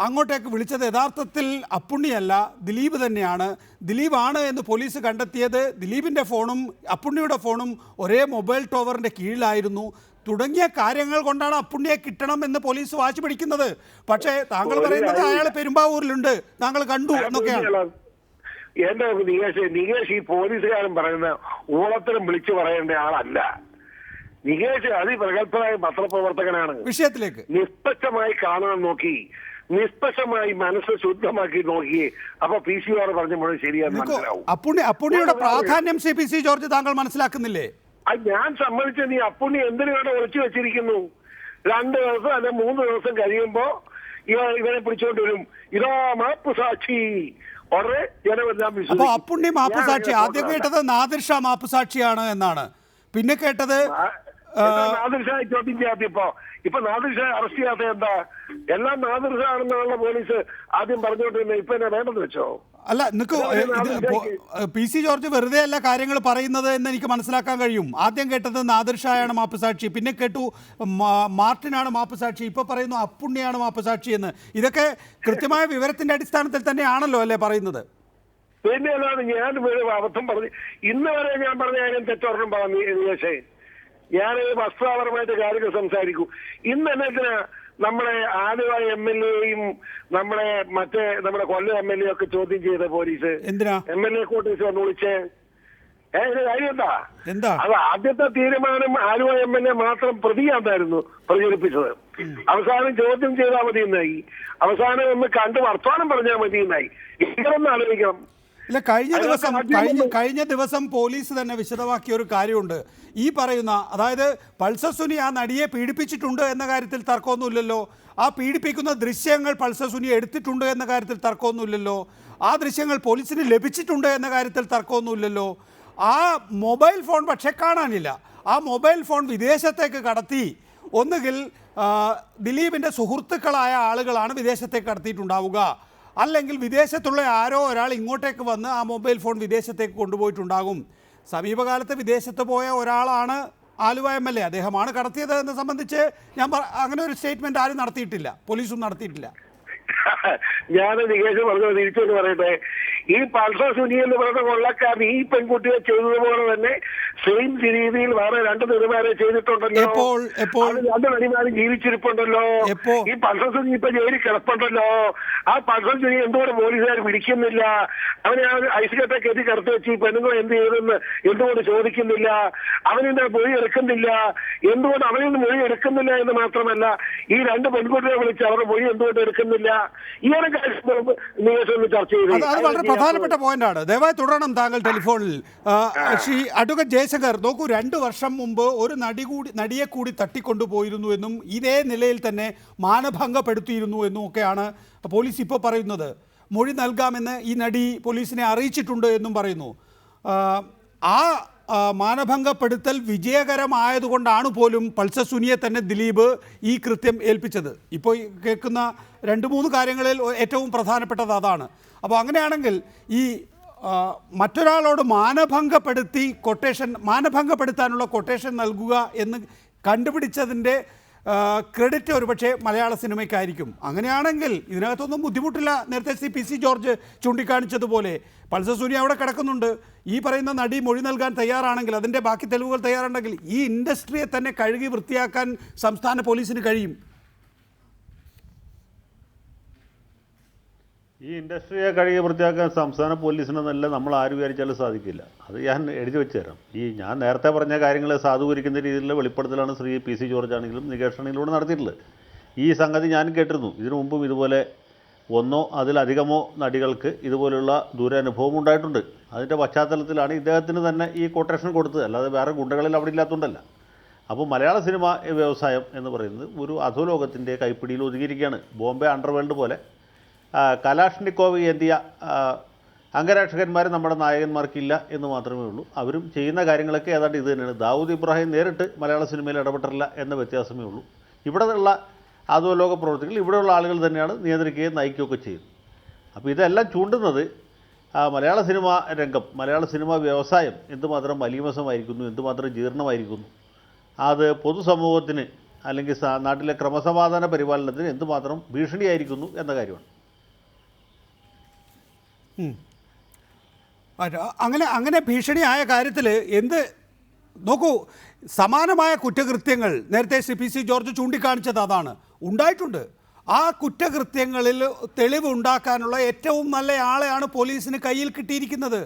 അങ്ങോട്ടേക്ക് വിളിച്ചത് യഥാർത്ഥത്തിൽ അപ്പുണ്ണിയല്ല, ദിലീപ് തന്നെയാണ്. ദിലീപാണ് എന്ന് പോലീസ് കണ്ടെത്തിയത്. ദിലീപിൻ്റെ ഫോണും അപ്പുണ്ണിയുടെ ഫോണും ഒരേ മൊബൈൽ ടവറിൻ്റെ കീഴിലായിരുന്നു. തുടങ്ങിയ കാര്യങ്ങൾ കൊണ്ടാണ് അപ്പുണ്ണിയെ കിട്ടണം എന്ന് പോലീസ് വാശി പിടിക്കുന്നത്. പക്ഷേ താങ്കൾ പറയുന്നത് അയാൾ പെരുമ്പാവൂരിലുണ്ട്, താങ്കൾ കണ്ടു എന്നൊക്കെയാണ്.
എന്റെ നികേഷ് ഈ പോലീസുകാരൻ പറയുന്ന ഊളത്തരം വിളിച്ചു പറയേണ്ട ആളല്ല. നികേഷ് അതിപ്രഗത്ഭനായ പത്രപ്രവർത്തകനാണ്.
വിഷയത്തിലേക്ക്
നിഷ്പക്ഷമായി കാണാൻ നോക്കി, നിഷ്പക്ഷമായി മനസ്സ് ശുദ്ധമാക്കി നോക്കി. അപ്പൊ PC പറഞ്ഞ ശരിയാന്ന് മനസ്സിലാവും.
അപ്പുണ്ണിയുടെ പ്രാധാന്യം PC ജോർജ് താങ്കൾ മനസ്സിലാക്കുന്നില്ലേ?
ഞാൻ സമ്മതിച്ച നീ അപ്പുണ്ണി എന്തിനു വേണ്ട ഒളിച്ചു വെച്ചിരിക്കുന്നു? 2 ദിവസം അല്ലെ 3 ദിവസം കഴിയുമ്പോ ഇവനെ പിടിച്ചോണ്ട് വരും. ഇതാ മാപ്പ് സാക്ഷി. ഉടനെ ജനമെല്ലാം
അപ്പൊ അപ്പുണ്ണി മാപ്പ് സാക്ഷി. ആദ്യം കേട്ടത് നാദിർ ഷാ മാപ്പ് സാക്ഷിയാണ് എന്നാണ്. പിന്നെ കേട്ടത്
നാദിർ ഷാ ചോദ്യം ചെയ്യാത്ത ഇപ്പൊ നാദിർ ഷാ അറസ്റ്റ് ചെയ്യാത്ത എന്താ? എല്ലാം നാദിർ ഷാ ആണെന്നുള്ള പോലീസ് ആദ്യം പറഞ്ഞോണ്ടിരുന്ന ഇപ്പൊ എന്നെ വേണ്ടെന്ന് വെച്ചോ?
അല്ല, നിനക്ക് PC ജോർജ് വെറുതെ അല്ല കാര്യങ്ങൾ പറയുന്നത് എന്ന് എനിക്ക് മനസ്സിലാക്കാൻ കഴിയും. ആദ്യം കേട്ടത് നാദിർ ഷായാണ് മാപ്പ് സാക്ഷി, പിന്നെ കേട്ടു മാർട്ടിനാണ് മാപ്പ് സാക്ഷി, ഇപ്പൊ പറയുന്നു അപ്പുണ്ണിയാണ് മാപ്പ് സാക്ഷി എന്ന്. ഇതൊക്കെ കൃത്യമായ വിവരത്തിന്റെ അടിസ്ഥാനത്തിൽ തന്നെയാണല്ലോ അല്ലേ പറയുന്നത്?
പിന്നെ അല്ലാതെ ഞാൻ അബദ്ധം പറഞ്ഞു ഇന്ന് വരെ ഞാൻ പറഞ്ഞ കാര്യം തെറ്റൊരെണ്ണം പറഞ്ഞു. ഞാൻ വസ്തുതാപരമായിട്ട് കാര്യങ്ങൾ സംസാരിക്കൂ. ഇന്ന് എന്നതിനാ നമ്മുടെ ആലുവ MLA-യും നമ്മുടെ കൊല്ലം MLA ഒക്കെ ചോദ്യം ചെയ്ത പോലീസ് എന്തിനാ MLA കോട്ടേഴ്സ് വന്ന് വിളിച്ചേ? കാര്യം എന്താ? അത് ആദ്യത്തെ തീരുമാനം ആലുവ MLA മാത്രം പ്രതിയാന്തായിരുന്നു പ്രചരിപ്പിച്ചത്. അവസാനം ചോദ്യം ചെയ്താൽ മതി എന്നായി. അവസാനം ഒന്ന് കണ്ട് വർത്തമാനം പറഞ്ഞാൽ മതി എന്നായി. ഇങ്ങനൊന്ന് ആലോചിക്കണം.
ഇല്ല, കഴിഞ്ഞ ദിവസം പോലീസ് തന്നെ വിശദമാക്കിയ ഒരു കാര്യമുണ്ട്. ഈ പറയുന്ന, അതായത് പൾസർ സുനി ആ നടിയെ പീഡിപ്പിച്ചിട്ടുണ്ട് എന്ന കാര്യത്തിൽ തർക്കമൊന്നുമില്ലല്ലോ. ആ പീഡിപ്പിക്കുന്ന ദൃശ്യങ്ങൾ പൾസർ സുനി എടുത്തിട്ടുണ്ട് എന്ന കാര്യത്തിൽ തർക്കമൊന്നുമില്ലല്ലോ. ആ ദൃശ്യങ്ങൾ പോലീസിന് ലഭിച്ചിട്ടുണ്ട് എന്ന കാര്യത്തിൽ തർക്കമൊന്നുമില്ലല്ലോ. ആ മൊബൈൽ ഫോൺ പക്ഷേ കാണാനില്ല. ആ മൊബൈൽ ഫോൺ വിദേശത്തേക്ക് കടത്തി, ഒന്നുകിൽ ദിലീപിൻ്റെ സുഹൃത്തുക്കളായ ആളുകളാണ് വിദേശത്തേക്ക് കടത്തിയിട്ടുണ്ടാവുക, അല്ലെങ്കിൽ വിദേശത്തുള്ള ആരോ ഒരാൾ ഇങ്ങോട്ടേക്ക് വന്ന് ആ മൊബൈൽ ഫോൺ വിദേശത്തേക്ക് കൊണ്ടുപോയിട്ടുണ്ടാകും. സമീപകാലത്ത് വിദേശത്ത് പോയ ഒരാളാണ് ആലുവ MLA, അദ്ദേഹമാണ് കടത്തിയത് എന്ന് സംബന്ധിച്ച് അങ്ങനെ ഒരു സ്റ്റേറ്റ്മെന്റ് ആരും നടത്തിയിട്ടില്ല, പോലീസും നടത്തിയിട്ടില്ല.
ഞാൻ നികേഷ് പറഞ്ഞത് തിരിച്ചൊന്ന് പറയട്ടെ. ഈ പൾസർ സുനി എന്ന് പറയുന്ന കൊള്ളക്കാരൻ ഈ പെൺകുട്ടിയെ ചെയ്തതുപോലെ തന്നെ സെയിം രീതിയിൽ വേറെ 2 നടിമാരെ ചെയ്തിട്ടുണ്ടല്ലോ. 2 നടിമാരും ജീവിച്ചിരിപ്പുണ്ടല്ലോ. ഈ പൾസർ സുനി ഇപ്പൊ ജയിലിൽ കിടപ്പുണ്ടല്ലോ. ആ പൾസർ സുനി എന്തുകൊണ്ട് പോലീസുകാർ പിടിക്കുന്നില്ല? അവനെ ഐസ് കെട്ടൊക്കെ എത്തി കിടത്തി വെച്ച് ഈ പെണ്ണുങ്ങൾ എന്ത് ചെയ്തെന്ന് എന്തുകൊണ്ട് ചോദിക്കുന്നില്ല? അവനിന്റെ മൊഴി എടുക്കുന്നില്ല. എന്തുകൊണ്ട് അവനിൽ നിന്ന് മൊഴി എടുക്കുന്നില്ല എന്ന് മാത്രമല്ല, ഈ 2 പെൺകുട്ടികളെ വിളിച്ച് അവരുടെ മൊഴി എന്തുകൊണ്ട് എടുക്കുന്നില്ല? ഇങ്ങനെ ചർച്ച ചെയ്തു.
പ്രധാനപ്പെട്ട പോയിന്റാണ്. ദയവായി തുടരണം താങ്കൾ ടെലിഫോണിൽ. ശ്രീ അഡ്വക്കേറ്റ് ജയശങ്കർ, നോക്കൂ, 2 വർഷം മുമ്പ് ഒരു നടിയെ കൂടി തട്ടിക്കൊണ്ടുപോയിരുന്നു എന്നും ഇതേ നിലയിൽ തന്നെ മാനഭംഗപ്പെടുത്തിയിരുന്നു എന്നും ഒക്കെയാണ് പോലീസ് ഇപ്പോൾ പറയുന്നത്. മൊഴി നൽകാമെന്ന് ഈ നടി പോലീസിനെ അറിയിച്ചിട്ടുണ്ട് എന്നും പറയുന്നു. ആ മാനഭംഗപ്പെടുത്തൽ വിജയകരമായതുകൊണ്ടാണ് പോലും പൾസർ സുനിയെ തന്നെ ദിലീപ് ഈ കൃത്യം ഏൽപ്പിച്ചത്. ഇപ്പോൾ കേൾക്കുന്ന 2-3 കാര്യങ്ങളിൽ ഏറ്റവും പ്രധാനപ്പെട്ടത് അതാണ്. അപ്പോൾ അങ്ങനെയാണെങ്കിൽ ഈ മറ്റൊരാളോട് മാനഭംഗപ്പെടുത്താനുള്ള കൊട്ടേഷൻ നൽകുക എന്ന് കണ്ടുപിടിച്ചതിൻ്റെ ക്രെഡിറ്റ് ഒരുപക്ഷെ മലയാള സിനിമയ്ക്കായിരിക്കും. അങ്ങനെയാണെങ്കിൽ ഇതിനകത്തൊന്നും ബുദ്ധിമുട്ടില്ല. നേരത്തെ PC ജോർജ് ചൂണ്ടിക്കാണിച്ചതുപോലെ പൾസർ സുനി അവിടെ കിടക്കുന്നുണ്ട്. ഈ പറയുന്ന നടി മൊഴി നൽകാൻ തയ്യാറാണെങ്കിൽ, അതിൻ്റെ ബാക്കി തെളിവുകൾ തയ്യാറുണ്ടെങ്കിൽ ഈ ഇൻഡസ്ട്രിയെ തന്നെ കഴുകി വൃത്തിയാക്കാൻ സംസ്ഥാന പോലീസിന് കഴിയും.
ഈ ഇൻഡസ്ട്രിയെ കഴുകി വൃത്തിയാക്കാൻ സംസ്ഥാന പോലീസിനെന്നല്ല നമ്മൾ ആര് വിചാരിച്ചാലും സാധിക്കില്ല. അത് ഞാൻ എഴുതി വെച്ച് തരാം. ഞാൻ നേരത്തെ പറഞ്ഞ കാര്യങ്ങളെ സാധൂകരിക്കുന്ന രീതിയിലുള്ള വെളിപ്പെടുത്തലാണ് ശ്രീ PC ജോർജ് ആണെങ്കിലും നികേഷ് ആണെങ്കിലും ഇവിടെ നടത്തിയിട്ടുള്ളത്. ഈ സംഗതി ഞാൻ കേട്ടിരുന്നു. ഇതിനു മുമ്പും ഇതുപോലെ ഒന്നോ അതിലധികമോ നടികൾക്ക് ഇതുപോലുള്ള ദുരനുഭവം ഉണ്ടായിട്ടുണ്ട്. അതിൻ്റെ പശ്ചാത്തലത്തിലാണ് ഇദ്ദേഹത്തിന് തന്നെ ഈ കൊട്ടേഷൻ കൊടുത്തത്, അല്ലാതെ വേറെ ഗുണ്ടകളിൽ അവിടെ ഇല്ലാത്തതുകൊണ്ടല്ല. അപ്പോൾ മലയാള സിനിമ വ്യവസായം എന്ന് പറയുന്നത് ഒരു അധോലോകത്തിൻ്റെ കൈപ്പിടിയിൽ ഒതുങ്ങിയിരിക്കുകയാണ്. ബോംബെ അണ്ടർവേൾഡ് പോലെ കലാഷ്നിക്കോവ് ഏന്തിയ അംഗരക്ഷകന്മാർ നമ്മുടെ നായകന്മാർക്കില്ല എന്ന് മാത്രമേ ഉള്ളൂ. അവരും ചെയ്യുന്ന കാര്യങ്ങളൊക്കെ ഏതാണ്ട് ഇത് തന്നെയാണ്. ദാവൂദ് ഇബ്രാഹിം നേരിട്ട് മലയാള സിനിമയിൽ ഇടപെട്ടില്ല എന്ന വ്യത്യാസമേ ഉള്ളൂ. ഇവിടെയുള്ള അധോലോക പ്രവർത്തികൾ ഇവിടെയുള്ള ആളുകൾ തന്നെയാണ് നിയന്ത്രിക്കുകയും നയിക്കുകയൊക്കെ ചെയ്യുന്നത്. അപ്പോൾ ഇതെല്ലാം ചൂണ്ടുന്നത് മലയാള സിനിമാ രംഗം, മലയാള സിനിമാ വ്യവസായം എന്തുമാത്രം മലീമസമായിരിക്കുന്നു, എന്തുമാത്രം ജീർണമായിരിക്കുന്നു, അത് പൊതുസമൂഹത്തിന് അല്ലെങ്കിൽ നാട്ടിലെ ക്രമസമാധാന പരിപാലനത്തിന് എന്തുമാത്രം ഭീഷണിയായിരിക്കുന്നു എന്ന കാര്യമാണ്.
അങ്ങനെ ഭീഷണിയായ കാര്യത്തിൽ നോക്കൂ, സമാനമായ കുറ്റകൃത്യങ്ങൾ നേരത്തെ ശ്രീ പി സി ജോർജ് ചൂണ്ടിക്കാണിച്ചത് അതാണ് ഉണ്ടായിട്ടുണ്ട്. ആ കുറ്റകൃത്യങ്ങളിൽ തെളിവ് ഉണ്ടാക്കാനുള്ള ഏറ്റവും നല്ല ആളെയാണ് പോലീസിന് കയ്യിൽ കിട്ടിയിരിക്കുന്നത്.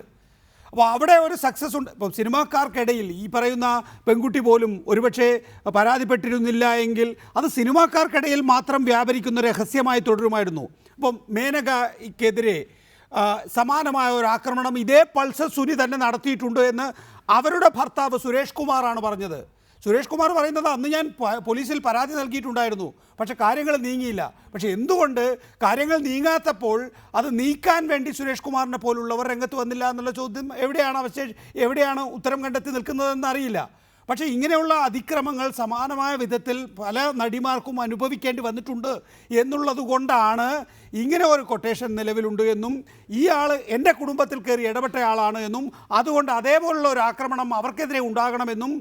അപ്പോൾ അവിടെ ഒരു സക്സസ് ഉണ്ട്. ഇപ്പം സിനിമാക്കാർക്കിടയിൽ ഈ പറയുന്ന പെൺകുട്ടി പോലും ഒരുപക്ഷെ പരാതിപ്പെട്ടിരുന്നില്ല എങ്കിൽ അത് സിനിമാക്കാർക്കിടയിൽ മാത്രം വ്യാപരിക്കുന്ന രഹസ്യമായി തുടരുമായിരുന്നു. ഇപ്പം മേനകയ്ക്കെതിരെ സമാനമായ ഒരു ആക്രമണം ഇതേ പൾസർ സുനി തന്നെ നടത്തിയിട്ടുണ്ട് എന്ന് അവരുടെ ഭർത്താവ് സുരേഷ് കുമാറാണ് പറഞ്ഞത്. സുരേഷ് കുമാർ പറയുന്നത് അന്ന് ഞാൻ പോലീസിൽ പരാതി നൽകിയിട്ടുണ്ടായിരുന്നു, പക്ഷെ കാര്യങ്ങൾ നീങ്ങിയില്ല. പക്ഷെ എന്തുകൊണ്ട് കാര്യങ്ങൾ നീങ്ങാത്തപ്പോൾ അത് നീക്കാൻ വേണ്ടി സുരേഷ് കുമാറിനെ പോലുള്ളവർ രംഗത്ത് വന്നില്ല എന്നുള്ള ചോദ്യം എവിടെയാണ് ഉത്തരം കണ്ടെത്തി നിൽക്കുന്നതെന്ന് അറിയില്ല. പക്ഷേ ഇങ്ങനെയുള്ള അതിക്രമങ്ങൾ സമാനമായ വിധത്തിൽ പല നടിമാർക്കും അനുഭവിക്കേണ്ടി വന്നിട്ടുണ്ട് എന്നുള്ളത് കൊണ്ടാണ് ഇങ്ങനെ ഒരു കൊട്ടേഷൻ നിലവിലുണ്ട് എന്നും ഈ ആൾ എൻ്റെ കുടുംബത്തിൽ കയറി ഇടപെട്ട ആളാണ് എന്നും അതുകൊണ്ട് അതേപോലുള്ള ഒരു ആക്രമണം അവർക്കെതിരെ ഉണ്ടാകണമെന്നും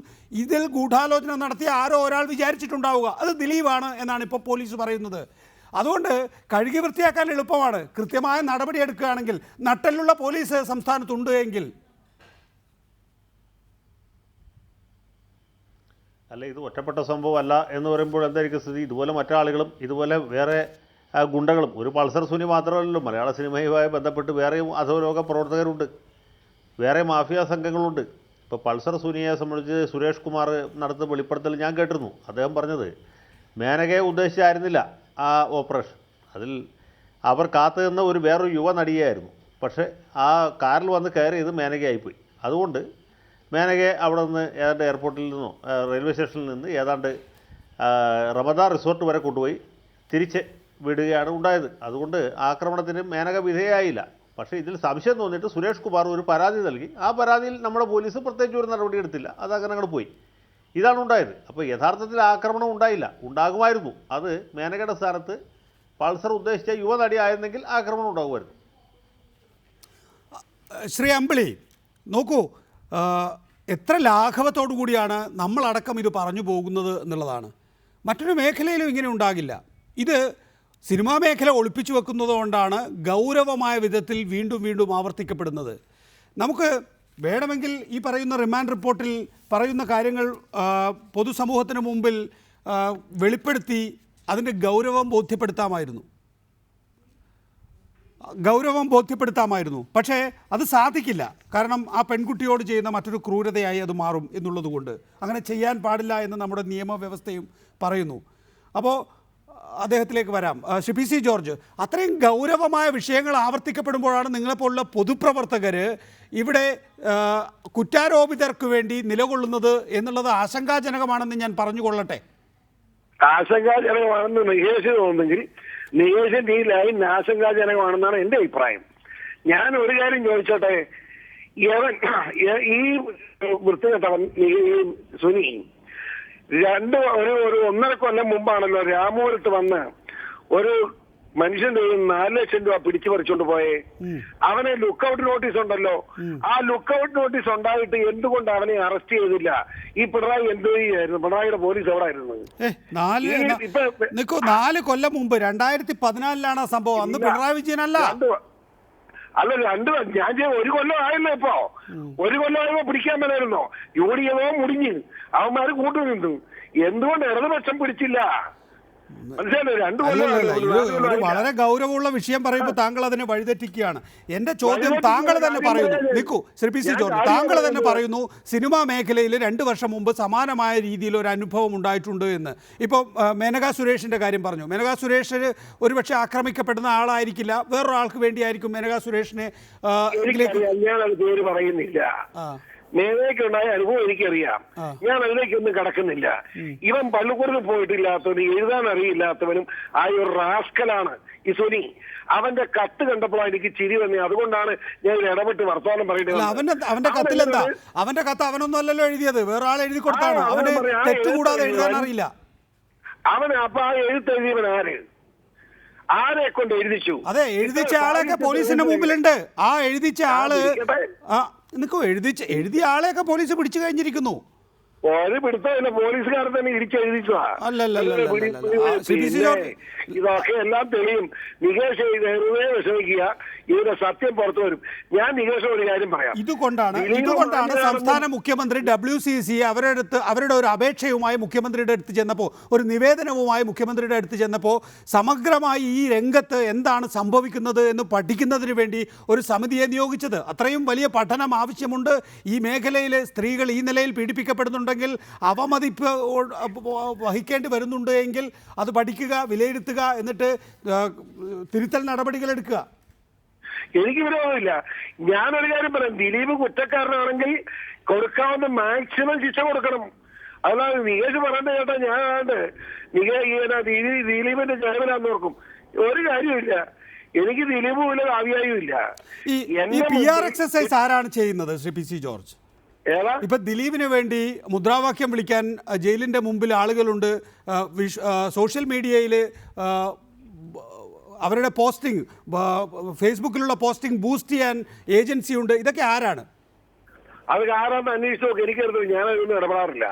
ഇതിൽ ഗൂഢാലോചന നടത്തിയ ആരോ ഒരാൾ വിചാരിച്ചിട്ടുണ്ടാവുക, അത് ദിലീപാണ് എന്നാണ് ഇപ്പോൾ പോലീസ് പറയുന്നത്. അതുകൊണ്ട് കഴുകി വൃത്തിയാക്കാൻ എളുപ്പമാണ്. കൃത്യമായ നടപടിയെടുക്കുകയാണെങ്കിൽ നട്ടെല്ലുള്ള പോലീസ് സംസ്ഥാനത്തുണ്ട് എങ്കിൽ.
അല്ല, ഇത് ഒറ്റപ്പെട്ട സംഭവമല്ല എന്ന് പറയുമ്പോൾ എന്തായിരിക്കും സ്ഥിതി? ഇതുപോലെ മറ്റാളുകളും ഇതുപോലെ വേറെ ഗുണ്ടകളും, ഒരു പൾസർ സുനി മാത്രമല്ലല്ലോ, മലയാള സിനിമയുമായി ബന്ധപ്പെട്ട് വേറെയും അധോലോക പ്രവർത്തകരുണ്ട്, വേറെ മാഫിയ സംഘങ്ങളുണ്ട്. ഇപ്പോൾ പൾസർ സുനിയെ സംബന്ധിച്ച് സുരേഷ് കുമാർ നടത്തുന്ന വെളിപ്പെടുത്തൽ ഞാൻ കേട്ടിരുന്നു. അദ്ദേഹം പറഞ്ഞത് മേനകയെ ഉദ്ദേശിച്ചായിരുന്നില്ല ആ ഓപ്പറേഷൻ, അതിൽ അവർ കാത്തു നിന്ന ഒരു വേറൊരു യുവ നടിയായിരുന്നു. പക്ഷേ ആ കാറിൽ വന്ന് കയറിയത് മേനകയായിപ്പോയി. അതുകൊണ്ട് മേനകയെ അവിടെ നിന്ന് ഏതാണ്ട് എയർപോർട്ടിൽ നിന്നോ റെയിൽവേ സ്റ്റേഷനിൽ നിന്ന് ഏതാണ്ട് റമദാൻ റിസോർട്ട് വരെ കൊണ്ടുപോയി തിരിച്ച് വിടുകയാണ് ഉണ്ടായത്. അതുകൊണ്ട് ആക്രമണത്തിന് മേനക വിധേയായില്ല. പക്ഷേ ഇതിൽ സംശയം തോന്നിയിട്ട് സുരേഷ് കുമാർ ഒരു പരാതി നൽകി. ആ പരാതിയിൽ നമ്മുടെ പോലീസ് പ്രത്യേകിച്ച് ഒരു നടപടി എടുത്തില്ല, അതങ്ങനെ അങ്ങോട്ട് പോയി. ഇതാണ് ഉണ്ടായത്. അപ്പോൾ യഥാർത്ഥത്തിൽ ആക്രമണം ഉണ്ടായില്ല, ഉണ്ടാകുമായിരുന്നു. അത് മേനകയുടെ സ്ഥാനത്ത് പൾസർ ഉദ്ദേശിച്ച യുവനടി ആയിരുന്നെങ്കിൽ ആക്രമണം ഉണ്ടാകുമായിരുന്നു.
ശ്രീ അമ്പിളി, നോക്കൂ, എത്ര ലാഘവത്തോടു കൂടിയാണ് നമ്മളടക്കം ഇത് പറഞ്ഞു പോകുന്നത് എന്നുള്ളതാണ്. മറ്റൊരു മേഖലയിലും ഇങ്ങനെ ഉണ്ടാകില്ല. ഇത് സിനിമാ മേഖല ഒളിപ്പിച്ചു വെക്കുന്നത് കൊണ്ടാണ് ഗൗരവമായ വിധത്തിൽ വീണ്ടും വീണ്ടും ആവർത്തിക്കപ്പെടുന്നത്. നമുക്ക് വേണമെങ്കിൽ ഈ പറയുന്ന റിമാൻഡ് റിപ്പോർട്ടിൽ പറയുന്ന കാര്യങ്ങൾ പൊതുസമൂഹത്തിന് മുമ്പിൽ വെളിപ്പെടുത്തി അതിൻ്റെ ഗൗരവം ബോധ്യപ്പെടുത്താമായിരുന്നു. പക്ഷേ അത് സാധിക്കില്ല. കാരണം ആ പെൺകുട്ടിയോട് ചെയ്യുന്ന മറ്റൊരു ക്രൂരതയായി അത് മാറും എന്നുള്ളതുകൊണ്ട് അങ്ങനെ ചെയ്യാൻ പാടില്ല എന്ന് നമ്മുടെ നിയമവ്യവസ്ഥയും പറയുന്നു. അപ്പോൾ അദ്ദേഹത്തിലേക്ക് വരാം. ശ്രീ പി സി ജോർജ്, അത്രയും ഗൗരവമായ വിഷയങ്ങൾ ആവർത്തിക്കപ്പെടുമ്പോഴാണ് നിങ്ങളെപ്പോലുള്ള പൊതുപ്രവർത്തകർ ഇവിടെ കുറ്റാരോപിതർക്ക് വേണ്ടി നിലകൊള്ളുന്നത് എന്നുള്ളത് ആശങ്കാജനകമാണെന്ന് ഞാൻ പറഞ്ഞുകൊള്ളട്ടെ.
ആശങ്കാജനകമാണെന്ന് നികേഷ് തോന്നുന്നെങ്കിൽ നികേഷിന്റെ ഈ ലൈൻ ആശങ്കാജനകമാണെന്നാണ് എന്റെ അഭിപ്രായം. ഞാൻ ഒരു കാര്യം ചോദിച്ചോട്ടെ, ഈ വൃത്തികെട്ടവൻ ഈ സുനി ഒരു 1.5 കൊല്ലം മുമ്പാണല്ലോ രാമപുരത്ത് വന്ന് ഒരു മനുഷ്യന്റെ 4 ലക്ഷം രൂപ പിടിച്ചു പറിച്ചോണ്ട് പോയേ. അവനെ ലുക്കൌട്ട് നോട്ടീസ് ഉണ്ടല്ലോ, ആ ലുക്കൌട്ട് നോട്ടീസ് ഉണ്ടായിട്ട് എന്തുകൊണ്ട് അവനെ അറസ്റ്റ് ചെയ്തില്ല? ഈ പിണറായി എന്ത് ചെയ്യായിരുന്നു? പിണറായിയുടെ പോലീസ് എവിടെ ആയിരുന്നു?
4 കൊല്ലം മുമ്പ് 2014 ആ സംഭവം. അന്ന് പിണറായി വിജയനല്ല.
അല്ല, ഞാൻ 1 കൊല്ലം ആയല്ലോ. ഇപ്പൊ 1 കൊല്ലം ആയപ്പോ പിടിക്കാൻ മേലായിരുന്നോ? യൂണിയനോ മുടിഞ്ഞ് അവന്മാര് കൂട്ടു നിന്നു. എന്തുകൊണ്ട് ഇടതുപക്ഷം പിടിച്ചില്ല? മനസ്സിലായോ? 2
അല്ലല്ല, ഇത് ഒരു
കൊല്ലം
വളരെ ഗൗരവമുള്ള വിഷയം പറയുമ്പോൾ താങ്കൾ അതിനെ വഴിതെറ്റിക്കുകയാണ്. എന്റെ ചോദ്യം താങ്കൾ തന്നെ പറയുന്നു, നിൽക്കൂ ശ്രീ പി സി ജോർജ്, താങ്കൾ തന്നെ പറയുന്നു സിനിമാ മേഖലയിൽ 2 വർഷം മുമ്പ് സമാനമായ രീതിയിൽ ഒരു അനുഭവം ഉണ്ടായിട്ടുണ്ട് എന്ന്. ഇപ്പോൾ മേനകാ സുരേഷിന്റെ കാര്യം പറഞ്ഞു. മേനകാ സുരേഷ് ഒരുപക്ഷെ ആക്രമിക്കപ്പെടുന്ന ആളായിരിക്കില്ല, വേറൊരാൾക്ക് വേണ്ടിയായിരിക്കും മേനകാ സുരേഷിനെ
ഞാൻ അത് പേര് പറയുന്നില്ല. മേനയ്ക്കുണ്ടായ അനുഭവം എനിക്കറിയാം. ഞാൻ അതിലേക്കൊന്നും കടക്കുന്നില്ല. ഇവൻ പള്ളിക്കൂടത്തിൽ പോയിട്ടില്ലാത്തവനും എഴുതാൻ അറിയില്ലാത്തവനും ആയ ഒരു റാസ്കലാണ് ഈ സുനി. അവന്റെ കത്ത് കണ്ടപ്പോഴാണ് എനിക്ക് ചിരി വന്നത്. അതുകൊണ്ടാണ് ഞാൻ ഇടപെട്ട് വർത്തമാനം പറയുന്നത്.
അവന്റെ കത്തിലെന്താ? അവന്റെ കത്ത് അവനൊന്നും അല്ലല്ലോ എഴുതിയത്, വേറെ ആൾ എഴുതി കൊടുത്താണ്. അവന് തെറ്റുകൂടാതെ എഴുതാൻ അറിയില്ല.
അവന് അപ്പൊ ആ എഴുത്തെഴുതിയവൻ ആരെ കൊണ്ട് എഴുതിച്ചു?
അതെ, എഴുതിച്ച ആളെയൊക്കെ പോലീസിന്റെ മുമ്പിലുണ്ട്. ആ എഴുതിച്ച ആള് നിൽക്കൂ, എഴുതിയ ആളെയൊക്കെ പോലീസ് പിടിച്ചു കഴിഞ്ഞിരിക്കുന്നു.
ഒരു പിടുത്തമില്ല, പോലീസുകാരെ തന്നെ ഇരിച്ചെഴുതിച്ചതാ. ഇതൊക്കെ എല്ലാം തെളിയും. നികേഷ് വെറുതെ വിഷമിക്കുക, ഇതിന്റെ സത്യം പുറത്തു വരും. ഞാൻ നികേഷ് ഒരു കാര്യം പറയാം.
ഇതുകൊണ്ടാണ് സംസ്ഥാന മുഖ്യമന്ത്രി WCC അവരുടെ ഒരു അപേക്ഷയുമായി മുഖ്യമന്ത്രിയുടെ അടുത്ത് ചെന്നപ്പോൾ, ഒരു നിവേദനവുമായി മുഖ്യമന്ത്രിയുടെ അടുത്ത് ചെന്നപ്പോൾ സമഗ്രമായി ഈ രംഗത്ത് എന്താണ് സംഭവിക്കുന്നത് എന്ന് പഠിക്കുന്നതിന് വേണ്ടി ഒരു സമിതിയെ നിയോഗിച്ചത്. അത്രയും വലിയ പഠനം ആവശ്യമുണ്ട്. ഈ മേഖലയിലെ സ്ത്രീകൾ ഈ നിലയിൽ പീഡിപ്പിക്കപ്പെടുന്നുണ്ടെങ്കിൽ, അവമതിപ്പ് വഹിക്കേണ്ടി വരുന്നുണ്ട് എങ്കിൽ അത് പഠിക്കുക, വിലയിരുത്തുക, എന്നിട്ട് തിരുത്തൽ നടപടികൾ എടുക്കുക.
എനിക്ക് വിരോധമില്ല. ഞാനൊരു കാര്യം പറയാം, ദിലീപ് കുറ്റക്കാരനാണെങ്കിൽ കൊടുക്കാവുന്ന മാക്സിമം ശിക്ഷ കൊടുക്കണം. അല്ലാതെ നികേഷ് പറയേണ്ട കേട്ടാ ഞാൻ ദിലീപിന്റെ ജാമ്യനാന്ന് ഓർക്കും. ഒരു കാര്യമില്ല. എനിക്ക് ദിലീപും ഇല്ല, കാവ്യായും ഇല്ല.
ഈ PR എക്സസൈസ് ആരാണ് ചെയ്യുന്നത് ശ്രീ പി സി ജോർജ്? ഇപ്പൊ ദിലീപിന് വേണ്ടി മുദ്രാവാക്യം വിളിക്കാൻ ജയിലിന്റെ മുമ്പിൽ ആളുകളുണ്ട്. സോഷ്യൽ മീഡിയയിൽ അവരുടെ പോസ്റ്റിംഗ്, ഫേസ്ബുക്കിലുള്ള പോസ്റ്റിംഗ് ബൂസ്റ്റ് ചെയ്യാൻ ഏജൻസി ഉണ്ട്. ഇതൊക്കെ ആരാണ്?
അത് ആരാന്ന് അന്വേഷിച്ചു നോക്കി. എനിക്കറിയില്ല. ഞാനതൊന്നും ഇടപെടാറില്ല.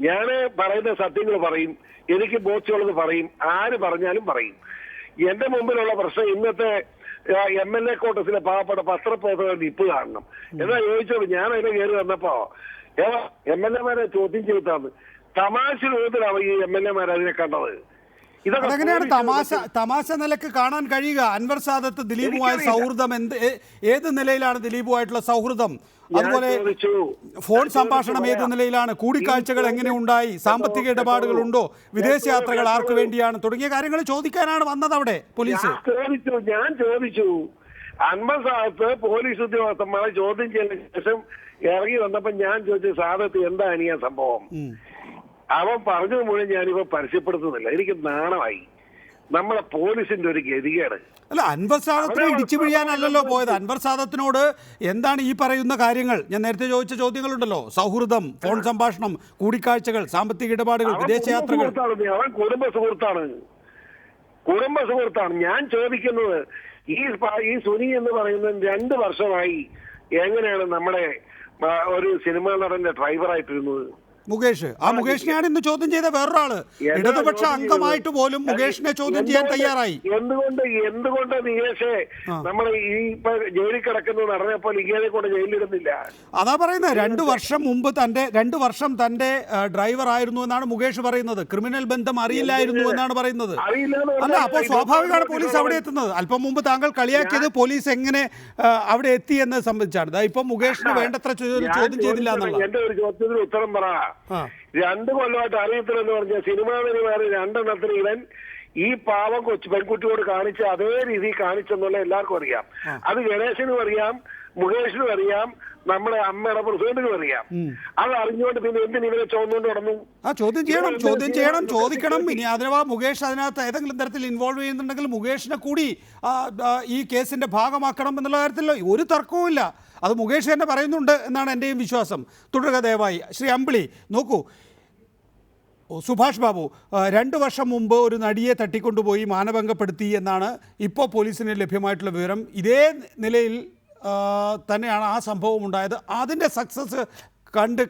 ഞാൻ പറയുന്ന സത്യങ്ങൾ പറയും, എനിക്ക് ബോധ്യമുള്ളത് പറയും, ആര് പറഞ്ഞാലും പറയും. എന്റെ മുമ്പിലുള്ള പ്രശ്നം ഇന്നത്തെ MLA കോട്ടസിലെ പാവപ്പെട്ട പത്രപ്രവർത്തകരുടെ ഇപ്പ് കാണണം എന്നാ ചോദിച്ചത്. ഞാൻ അതിനെ കയറി വന്നപ്പോ MLA-മാരെ ചോദ്യം ചെയ്താണ്. തമാശ രൂപത്തിലാണ് ഈ MLA-മാർ അതിനെ കണ്ടത്.
അതെങ്ങനെയാണ് തമാശ നിലക്ക് കാണാൻ കഴിയുക? അൻവർ സാദത്ത് ദിലീപുമായി സൗഹൃദം ഏത് നിലയിലാണ്? ദിലീപുമായിട്ടുള്ള സൗഹൃദം, അതുപോലെ ഫോൺ സംഭാഷണം ഏത് നിലയിലാണ്? കൂടിക്കാഴ്ചകൾ എങ്ങനെ ഉണ്ടായി? സാമ്പത്തിക ഇടപാടുകൾ ഉണ്ടോ? വിദേശയാത്രകൾ ആർക്ക് വേണ്ടിയാണ്? തുടങ്ങിയ കാര്യങ്ങൾ ചോദിക്കാനാണ് വന്നത് അവിടെ പോലീസ്.
ഞാൻ ചോദിച്ചു. അൻവർ സാദത്ത് പോലീസ് ഉദ്യോഗസ്ഥന്മാരെ ചോദ്യം ചെയ്തതിനു ശേഷം ഇറങ്ങി വന്നപ്പോ ഞാൻ ചോദിച്ചു, സാദത്ത് എന്താണ് ഈ സംഭവം? അവൻ പറഞ്ഞത് മുഴുവൻ ഞാനിപ്പോ പരസ്യപ്പെടുത്തുന്നില്ല. എനിക്ക് നാണമായി. നമ്മളെ പോലീസിന്റെ ഒരു ഗതികേട്.
അല്ല, അൻവർ സാദത്തിനെ ഇടിച്ചു പിഴിയാനല്ലല്ലോ പോയത്. അൻവർ സാദത്തിനോട് എന്താണ് ഈ പറയുന്ന കാര്യങ്ങൾ? ഞാൻ നേരത്തെ ചോദിച്ച ചോദ്യങ്ങളുണ്ടല്ലോ. സൗഹൃദം, ഫോൺ സംഭാഷണം, കൂടിക്കാഴ്ചകൾ, സാമ്പത്തിക ഇടപാടുകൾ, വിദേശയാത്രകൾ.
അവൻ കുടുംബ സുഹൃത്താണ്. ഞാൻ ചോദിക്കുന്നത്, ഈ സുനി എന്ന് പറയുന്നത് 2 വർഷമായി എങ്ങനെയാണ് നമ്മുടെ ഒരു സിനിമാ നടന്റെ ഡ്രൈവറായിട്ടിരുന്നത്?
മുകേഷ്. ആ മുകേഷിനെയാണ് ഇന്ന് ചോദ്യം ചെയ്ത വേറൊരാള്. ഇടതുപക്ഷ അംഗമായിട്ട് പോലും മുകേഷിനെ ചോദ്യം ചെയ്യാൻ തയ്യാറായി.
എന്തുകൊണ്ട് നികേഷെ നമ്മൾ ഈ ജയിലിൽ കിടക്കുന്നത് നടന്നപ്പോൾ ഇങ്ങനെ കൊണ്ട് ജയിലിലിടുന്നില്ല?
അതാ പറയുന്നത്. 2 വർഷം തന്റെ ഡ്രൈവർ ആയിരുന്നു എന്നാണ് മുകേഷ് പറയുന്നത്. ക്രിമിനൽ ബന്ധം അറിയില്ലായിരുന്നു എന്നാണ് പറയുന്നത്. അല്ല, അപ്പോൾ സ്വാഭാവികമാണ് പോലീസ് അവിടെ എത്തുന്നത്. അല്പം മുമ്പ് താങ്കൾ കളിയാക്കിയത് പോലീസ് എങ്ങനെ അവിടെ എത്തി എന്നത് സംബന്ധിച്ചാണ്. ഇപ്പൊ മുകേഷിന് വേണ്ടത്ര ചോദ്യം ചെയ്തില്ല എന്നുള്ള.
എന്റെ ഒരു ചോദ്യത്തിന് ഉത്തരം പറ. 2 കൊല്ലമായിട്ട് അറിയത്തില്ലെന്ന് പറഞ്ഞ സിനിമാ നടിമാര് 2 ഇവൻ ഈ പാവം പെൺകുട്ടിയോട് കാണിച്ച അതേ രീതി കാണിച്ചെന്നുള്ള എല്ലാവർക്കും അറിയാം. അത് ഗണേശനും അറിയാം, മുകേഷിനും അറിയാം, നമ്മുടെ അമ്മയുടെ പ്രസിഡന്റിനും അറിയാം. അത് അറിഞ്ഞുകൊണ്ട് പിന്നെ എന്തിന് ഇവരെ ചോദിച്ചുകൊണ്ട് നടന്നു?
ചോദ്യം ചെയ്യണം, ചോദിക്കണം. ഇനി അഥവാ മുകേഷ് അതിനകത്ത് ഏതെങ്കിലും തരത്തിൽ ഇൻവോൾവ് ചെയ്യുന്നുണ്ടെങ്കിൽ മുകേഷിനെ കൂടി ഈ കേസിന്റെ ഭാഗമാക്കണം എന്നുള്ള കാര്യത്തിൽ ഒരു തർക്കവുമില്ല. അത് മുകേഷ് തന്നെ പറയുന്നുണ്ട് എന്നാണ് എൻ്റെയും വിശ്വാസം. തുടരുക ദയവായി. ശ്രീ അമ്പിളി, നോക്കൂ, സുഭാഷ് ബാബു 2 വർഷം മുമ്പ് ഒരു നടിയെ തട്ടിക്കൊണ്ടുപോയി മാനഭംഗപ്പെടുത്തി എന്നാണ് ഇപ്പോൾ പോലീസിന് ലഭ്യമായിട്ടുള്ള വിവരം. ഇതേ നിലയിൽ തന്നെയാണ് ആ സംഭവം ഉണ്ടായത്. അതിൻ്റെ സക്സസ്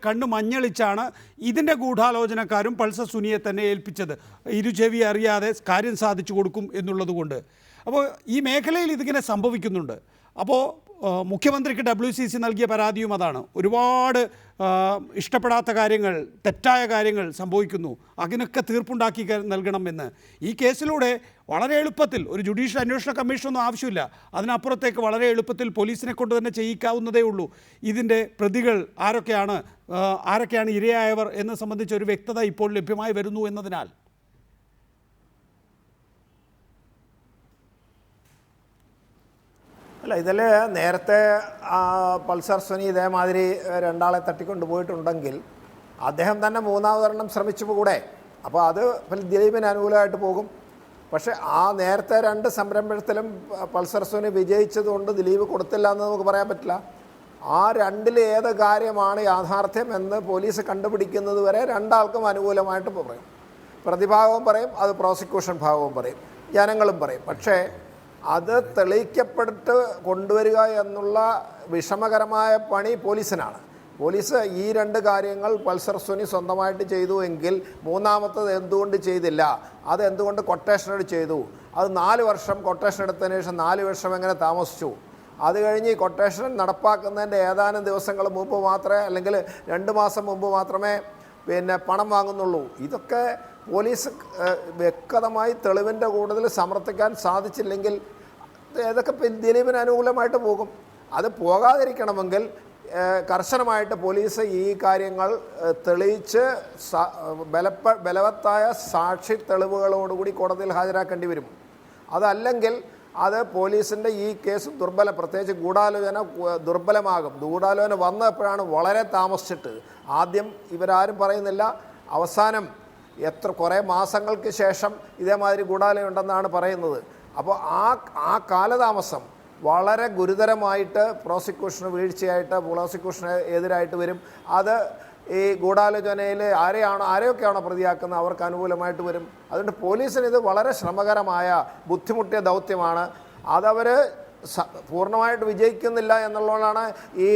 കണ്ണ് മഞ്ഞളിച്ചാണ് ഇതിൻ്റെ ഗൂഢാലോചനക്കാരും പൾസർ സുനിയെ തന്നെ ഏൽപ്പിച്ചത്. ഇരുചെവി അറിയാതെ കാര്യം സാധിച്ചു കൊടുക്കും എന്നുള്ളത് കൊണ്ട്. അപ്പോൾ ഈ മേഖലയിൽ ഇതിങ്ങനെ സംഭവിക്കുന്നുണ്ട്. അപ്പോൾ മുഖ്യമന്ത്രിക്ക് WCC നൽകിയ പരാതിയും അതാണ്. ഒരുപാട് ഇഷ്ടപ്പെടാത്ത കാര്യങ്ങൾ, തെറ്റായ കാര്യങ്ങൾ സംഭവിക്കുന്നു, അതിനൊക്കെ തീർപ്പുണ്ടാക്കി നൽകണമെന്ന്. ഈ കേസിലൂടെ വളരെ എളുപ്പത്തിൽ ഒരു ജുഡീഷ്യൽ അന്വേഷണ കമ്മീഷനൊന്നും ആവശ്യമില്ല, അതിനപ്പുറത്തേക്ക് വളരെ എളുപ്പത്തിൽ പോലീസിനെ കൊണ്ട് തന്നെ ചെയ്യിക്കാവുന്നതേ ഉള്ളൂ. ഇതിൻ്റെ പ്രതികൾ ആരൊക്കെയാണ് ഇരയായവർ എന്ന് സംബന്ധിച്ച് ഒരു വ്യക്തത ഇപ്പോൾ ലഭ്യമായി വരുന്നു എന്നതിനാൽ.
അല്ല, ഇതിൽ നേരത്തെ പൾസർ സുനി ഇതേമാതിരി രണ്ടാളെ തട്ടിക്കൊണ്ട് പോയിട്ടുണ്ടെങ്കിൽ അദ്ദേഹം തന്നെ മൂന്നാമതൊരെണ്ണം ശ്രമിച്ചു കൂടെ? അപ്പോൾ അത് ദിലീപിന് അനുകൂലമായിട്ട് പോകും. പക്ഷേ ആ നേരത്തെ 2 സംരംഭത്തിലും പൾസർ സുനി വിജയിച്ചതുകൊണ്ട് ദിലീപ് കൊടുത്തില്ല എന്ന് നമുക്ക് പറയാൻ പറ്റില്ല. ആ 2-ൽ ഏത് കാര്യമാണ് യാഥാർത്ഥ്യം എന്ന് പോലീസ് കണ്ടുപിടിക്കുന്നത് വരെ രണ്ടാൾക്കും അനുകൂലമായിട്ട് പറയും. പ്രതിഭാഗവും പറയും, അത് പ്രോസിക്യൂഷൻ ഭാഗവും പറയും, ജനങ്ങളും പറയും. പക്ഷേ അത് തെളിയിക്കപ്പെട്ട് കൊണ്ടുവരിക എന്നുള്ള വിഷമകരമായ പണി പോലീസിനാണ്. പോലീസ് ഈ 2 കാര്യങ്ങൾ പൾസർ സുനി സ്വന്തമായിട്ട് ചെയ്തു എങ്കിൽ മൂന്നാമത്തത് എന്തുകൊണ്ട് ചെയ്തില്ല, അത് എന്തുകൊണ്ട് കൊട്ടേഷൻ ചെയ്തു, അത് 4 വർഷം കൊട്ടേഷൻ എടുത്തതിന് ശേഷം 4 വർഷം എങ്ങനെ താമസിച്ചു, അത് കഴിഞ്ഞ് ഈ കൊട്ടേഷൻ നടപ്പാക്കുന്നതിൻ്റെ ഏതാനും ദിവസങ്ങൾ മുമ്പ് മാത്രമേ, അല്ലെങ്കിൽ 2 മാസം മുമ്പ് മാത്രമേ പണം വാങ്ങുന്നുള്ളൂ. ഇതൊക്കെ പോലീസ് വ്യക്തമായി തെളിവിൻ്റെ കൂടുതൽ സമർത്ഥിക്കാൻ സാധിച്ചില്ലെങ്കിൽ ഇതൊക്കെ ദിലീപിന് അനുകൂലമായിട്ട് പോകും. അത് പോകാതിരിക്കണമെങ്കിൽ കർശനമായിട്ട് പോലീസ് ഈ കാര്യങ്ങൾ തെളിയിച്ച് ബലവത്തായ സാക്ഷി തെളിവുകളോടുകൂടി കോടതിയിൽ ഹാജരാക്കേണ്ടി വരും. അതല്ലെങ്കിൽ അത് പോലീസിൻ്റെ ഈ കേസ് പ്രത്യേകിച്ച് ഗൂഢാലോചന ദുർബലമാകും. ഗൂഢാലോചന വന്നപ്പോഴാണ് വളരെ താമസിച്ചിട്ട്, ആദ്യം ഇവരാരും പറയുന്നില്ല, അവസാനം കുറേ മാസങ്ങൾക്ക് ശേഷം ഇതേമാതിരി ഗൂഢാലോചന ഉണ്ടെന്നാണ് പറയുന്നത്. അപ്പോൾ ആ കാലതാമസം വളരെ ഗുരുതരമായിട്ട് പ്രോസിക്യൂഷന് വീഴ്ചയായിട്ട് പ്രോസിക്യൂഷന് എതിരായിട്ട് വരും. അത് ഈ ഗൂഢാലോചനയിൽ ആരെയൊക്കെയാണോ പ്രതിയാക്കുന്നത് അവർക്ക് അനുകൂലമായിട്ട് വരും. അതുകൊണ്ട് പോലീസിന് ഇത് വളരെ ശ്രമകരമായ ബുദ്ധിമുട്ടിയ ദൗത്യമാണ്. അതവർ പൂർണ്ണമായിട്ട് വിജയിക്കുന്നില്ല എന്നുള്ളതാണ് ഈ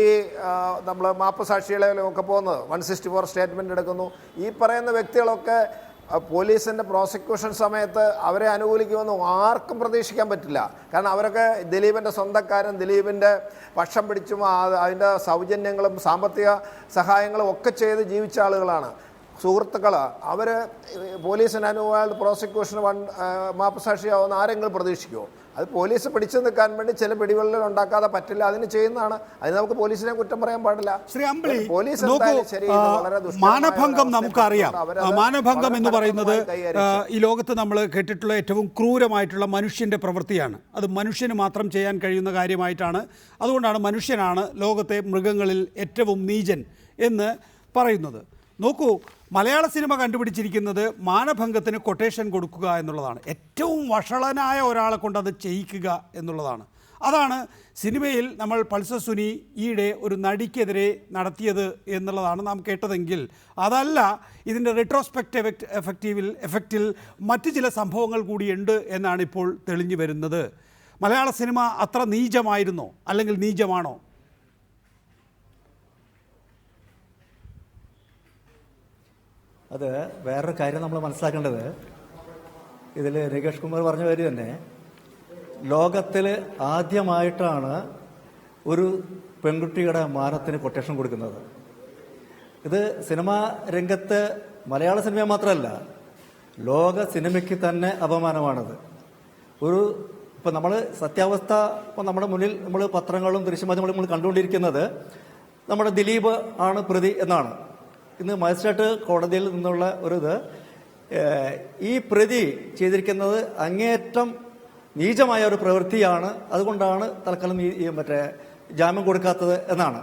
നമ്മൾ മാപ്പ് സാക്ഷികളെയൊക്കെ പോകുന്നത്. 164 സ്റ്റേറ്റ്മെൻറ്റ് എടുക്കുന്നു. ഈ പറയുന്ന വ്യക്തികളൊക്കെ പോലീസിൻ്റെ പ്രോസിക്യൂഷൻ സമയത്ത് അവരെ അനുകൂലിക്കുമെന്ന് ആർക്കും പ്രതീക്ഷിക്കാൻ പറ്റില്ല. കാരണം അവരൊക്കെ ദിലീപിൻ്റെ സ്വന്തക്കാരും ദിലീപിൻ്റെ പക്ഷം പിടിച്ചും അതിൻ്റെ സൗജന്യങ്ങളും സാമ്പത്തിക സഹായങ്ങളും ഒക്കെ ചെയ്ത് ജീവിച്ച ആളുകളാണ്, സുഹൃത്തുക്കൾ. അവർ പോലീസിന് അനുകൂലമായിട്ട് പ്രോസിക്യൂഷന് മാപ്പ് സാക്ഷിയാവുന്ന ആരെങ്കിലും പ്രതീക്ഷിക്കുമോ? അത് പോലീസ് പിടിച്ചു നിൽക്കാൻ വേണ്ടി ചില പിടിവെള്ളൽ ഉണ്ടാക്കാതെ പറ്റില്ല, അതിന് ചെയ്യുന്നതാണ്. അതിന് നമുക്ക് പോലീസിനെ കുറ്റം പറയാൻ പാടില്ല.
ശ്രീ അമ്പിളി,
പോലീസ്
മാനഭംഗം നമുക്കറിയാം. മാനഭംഗം എന്ന് പറയുന്നത് ഈ ലോകത്ത് നമ്മൾ കേട്ടിട്ടുള്ള ഏറ്റവും ക്രൂരമായിട്ടുള്ള മനുഷ്യൻ്റെ പ്രവൃത്തിയാണ്. അത് മനുഷ്യന് മാത്രം ചെയ്യാൻ കഴിയുന്ന കാര്യമായിട്ടാണ്. അതുകൊണ്ടാണ് മനുഷ്യനാണ് ലോകത്തെ മൃഗങ്ങളിൽ ഏറ്റവും നീചൻ എന്ന് പറയുന്നത്. നോക്കൂ, മലയാള സിനിമ കണ്ടുപിടിച്ചിരിക്കുന്നത് മാനഭംഗത്തിന് കൊട്ടേഷൻ കൊടുക്കുക എന്നുള്ളതാണ്. ഏറ്റവും വഷളനായ ഒരാളെ കൊണ്ട് അത് ചെയ്യിക്കുക എന്നുള്ളതാണ്. അതാണ് സിനിമയിൽ നമ്മൾ പൾസർ സുനി ഈയിടെ ഒരു നടിക്കെതിരെ നടത്തിയത് എന്നുള്ളതാണ് നാം കേട്ടതെങ്കിൽ, അതല്ല ഇതിൻ്റെ റെട്രോസ്പെക്റ്റീവ് എഫക്റ്റിൽ മറ്റു ചില സംഭവങ്ങൾ കൂടിയുണ്ട് എന്നാണ് ഇപ്പോൾ തെളിഞ്ഞു വരുന്നത്. മലയാള സിനിമ അത്ര നീചമായിരുന്നോ, അല്ലെങ്കിൽ നീചമാണോ?
അത് വേറൊരു കാര്യം നമ്മൾ മനസ്സിലാക്കേണ്ടത്, ഇതിൽ നികേഷ് കുമാർ പറഞ്ഞ കാര്യം തന്നെ, ലോകത്തിൽ ആദ്യമായിട്ടാണ് ഒരു പെൺകുട്ടിയുടെ മാനത്തിന് കൊട്ടേഷൻ കൊടുക്കുന്നത്. ഇത് സിനിമാ രംഗത്ത് മലയാള സിനിമ മാത്രമല്ല, ലോക സിനിമയ്ക്ക് തന്നെ അപമാനമാണത്. ഇപ്പം നമ്മൾ സത്യാവസ്ഥ ഇപ്പം നമ്മുടെ മുന്നിൽ നമ്മൾ പത്രങ്ങളും ദൃശ്യമാധ്യമങ്ങളും നമ്മൾ കണ്ടുകൊണ്ടിരിക്കുന്നത് നമ്മുടെ ദിലീപ് ആണ് പ്രതി എന്നാണ്. ഇന്ന് മജിസ്ട്രേറ്റ് കോടതിയിൽ നിന്നുള്ള ഈ പ്രതി ചെയ്തിരിക്കുന്നത് അങ്ങേയറ്റം നീചമായ ഒരു പ്രവൃത്തിയാണ്. അതുകൊണ്ടാണ് തൽക്കാലം ജാമ്യം കൊടുക്കാത്തത് എന്നാണ്.